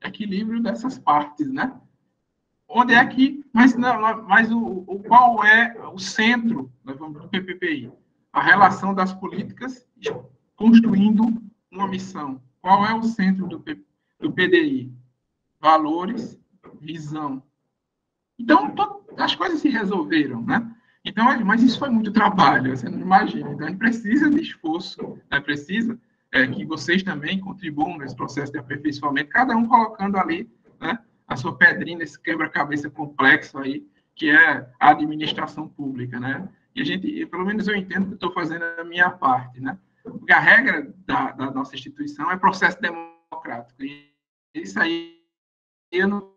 Equilíbrio dessas partes, né? Onde é que... Mas qual é o centro do PPPI? A relação das políticas construindo uma missão. Qual é o centro do PDI? Valores, visão. Então, as coisas se resolveram, né? Então, mas isso foi muito trabalho, você não imagina. Então, a gente precisa de esforço, né? Precisa que vocês também contribuam nesse processo de aperfeiçoamento, cada um colocando ali, né, a sua pedrinha nesse quebra-cabeça complexo aí, que é a administração pública, né? E a gente, pelo menos eu entendo que estou fazendo a minha parte, né? Porque a regra da nossa instituição é processo democrático. E isso aí eu não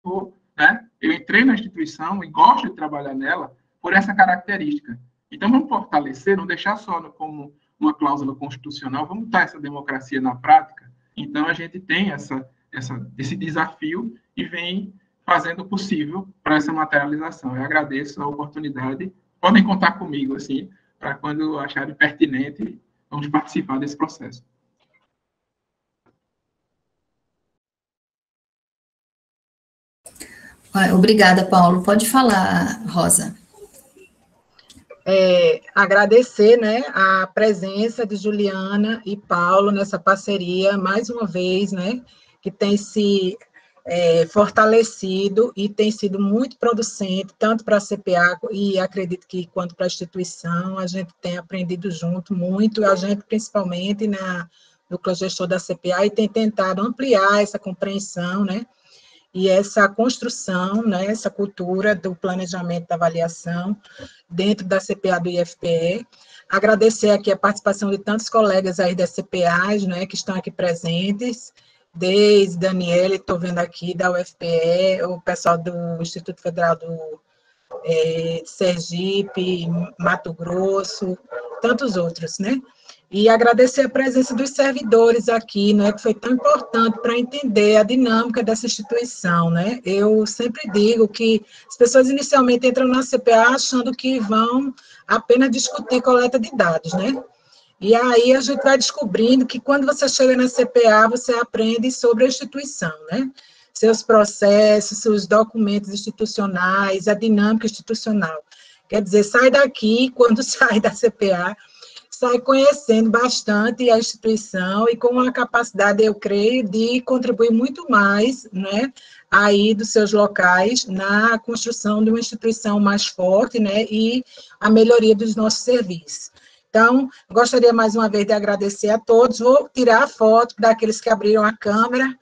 vou, né? Eu entrei na instituição e gosto de trabalhar nela por essa característica. Então, vamos fortalecer, não deixar só como uma cláusula constitucional, vamos botar essa democracia na prática. Então, a gente tem esse desafio e vem fazendo o possível para essa materialização. Eu agradeço a oportunidade. Podem contar comigo, assim, para quando acharem pertinente, vamos participar desse processo. Obrigada, Paulo. Pode falar, Rosa. Agradecer, né, a presença de Juliana e Paulo nessa parceria, mais uma vez, né, que tem se fortalecido e tem sido muito producente, tanto para a CPA e acredito que quanto para a instituição, a gente tem aprendido junto muito, a gente principalmente no núcleo gestor da CPA, e tem tentado ampliar essa compreensão, né, e essa construção, né, essa cultura do planejamento da avaliação dentro da CPA do IFPE. Agradecer aqui a participação de tantos colegas aí das CPAs, né, que estão aqui presentes, desde Daniela, estou vendo aqui, da UFPE, o pessoal do Instituto Federal do Sergipe, Mato Grosso, tantos outros, né? E agradecer a presença dos servidores aqui, né, que foi tão importante para entender a dinâmica dessa instituição, né? Eu sempre digo que as pessoas inicialmente entram na CPA achando que vão apenas discutir coleta de dados, né? E aí a gente vai descobrindo que quando você chega na CPA, você aprende sobre a instituição, né? Seus processos, seus documentos institucionais, a dinâmica institucional. Quer dizer, sai daqui, quando sai da CPA, sai conhecendo bastante a instituição e com uma capacidade, eu creio, de contribuir muito mais, né, aí dos seus locais na construção de uma instituição mais forte, né, e a melhoria dos nossos serviços. Então, gostaria mais uma vez de agradecer a todos. Vou tirar a foto daqueles que abriram a câmera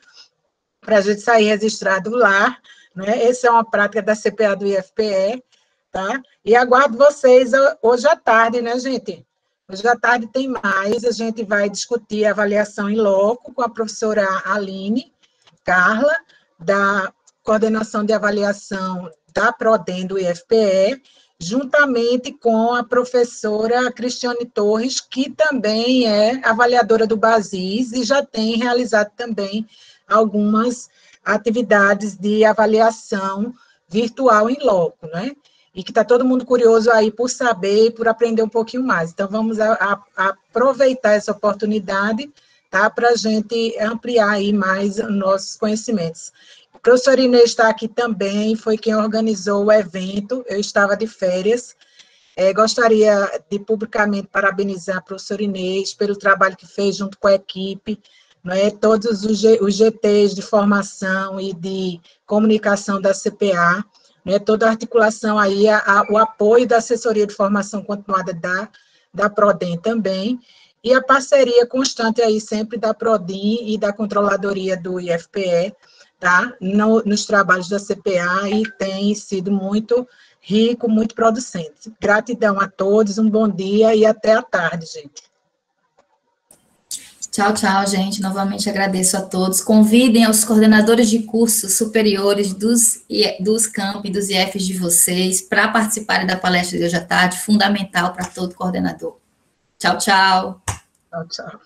para a gente sair registrado lá, né? Essa é uma prática da CPA do IFPE, tá? E aguardo vocês hoje à tarde, né, gente? Hoje à tarde tem mais, a gente vai discutir a avaliação em loco com a professora Aline Carla, da coordenação de avaliação da PRODEM do IFPE, juntamente com a professora Cristiane Torres, que também é avaliadora do BASIS e já tem realizado também algumas atividades de avaliação virtual em loco, né? E que está todo mundo curioso aí por saber e por aprender um pouquinho mais. Então, vamos aproveitar essa oportunidade, tá? Para a gente ampliar aí mais nossos conhecimentos. A professora Inês está aqui também, foi quem organizou o evento, eu estava de férias. Gostaria de publicamente parabenizar a professora Inês pelo trabalho que fez junto com a equipe, né? Todos os GTs de formação e de comunicação da CPA, né, toda a articulação aí, o apoio da assessoria de formação continuada da PRODEM também, e a parceria constante aí sempre da PRODIM e da Controladoria do IFPE, tá, nos trabalhos da CPA, e tem sido muito rico, muito producente. Gratidão a todos, um bom dia e até a tarde, gente. Tchau, tchau, gente. Novamente agradeço a todos. Convidem os coordenadores de cursos superiores dos campi, dos IFs de vocês, para participarem da palestra de hoje à tarde, fundamental para todo coordenador. Tchau, tchau. Tchau, tchau.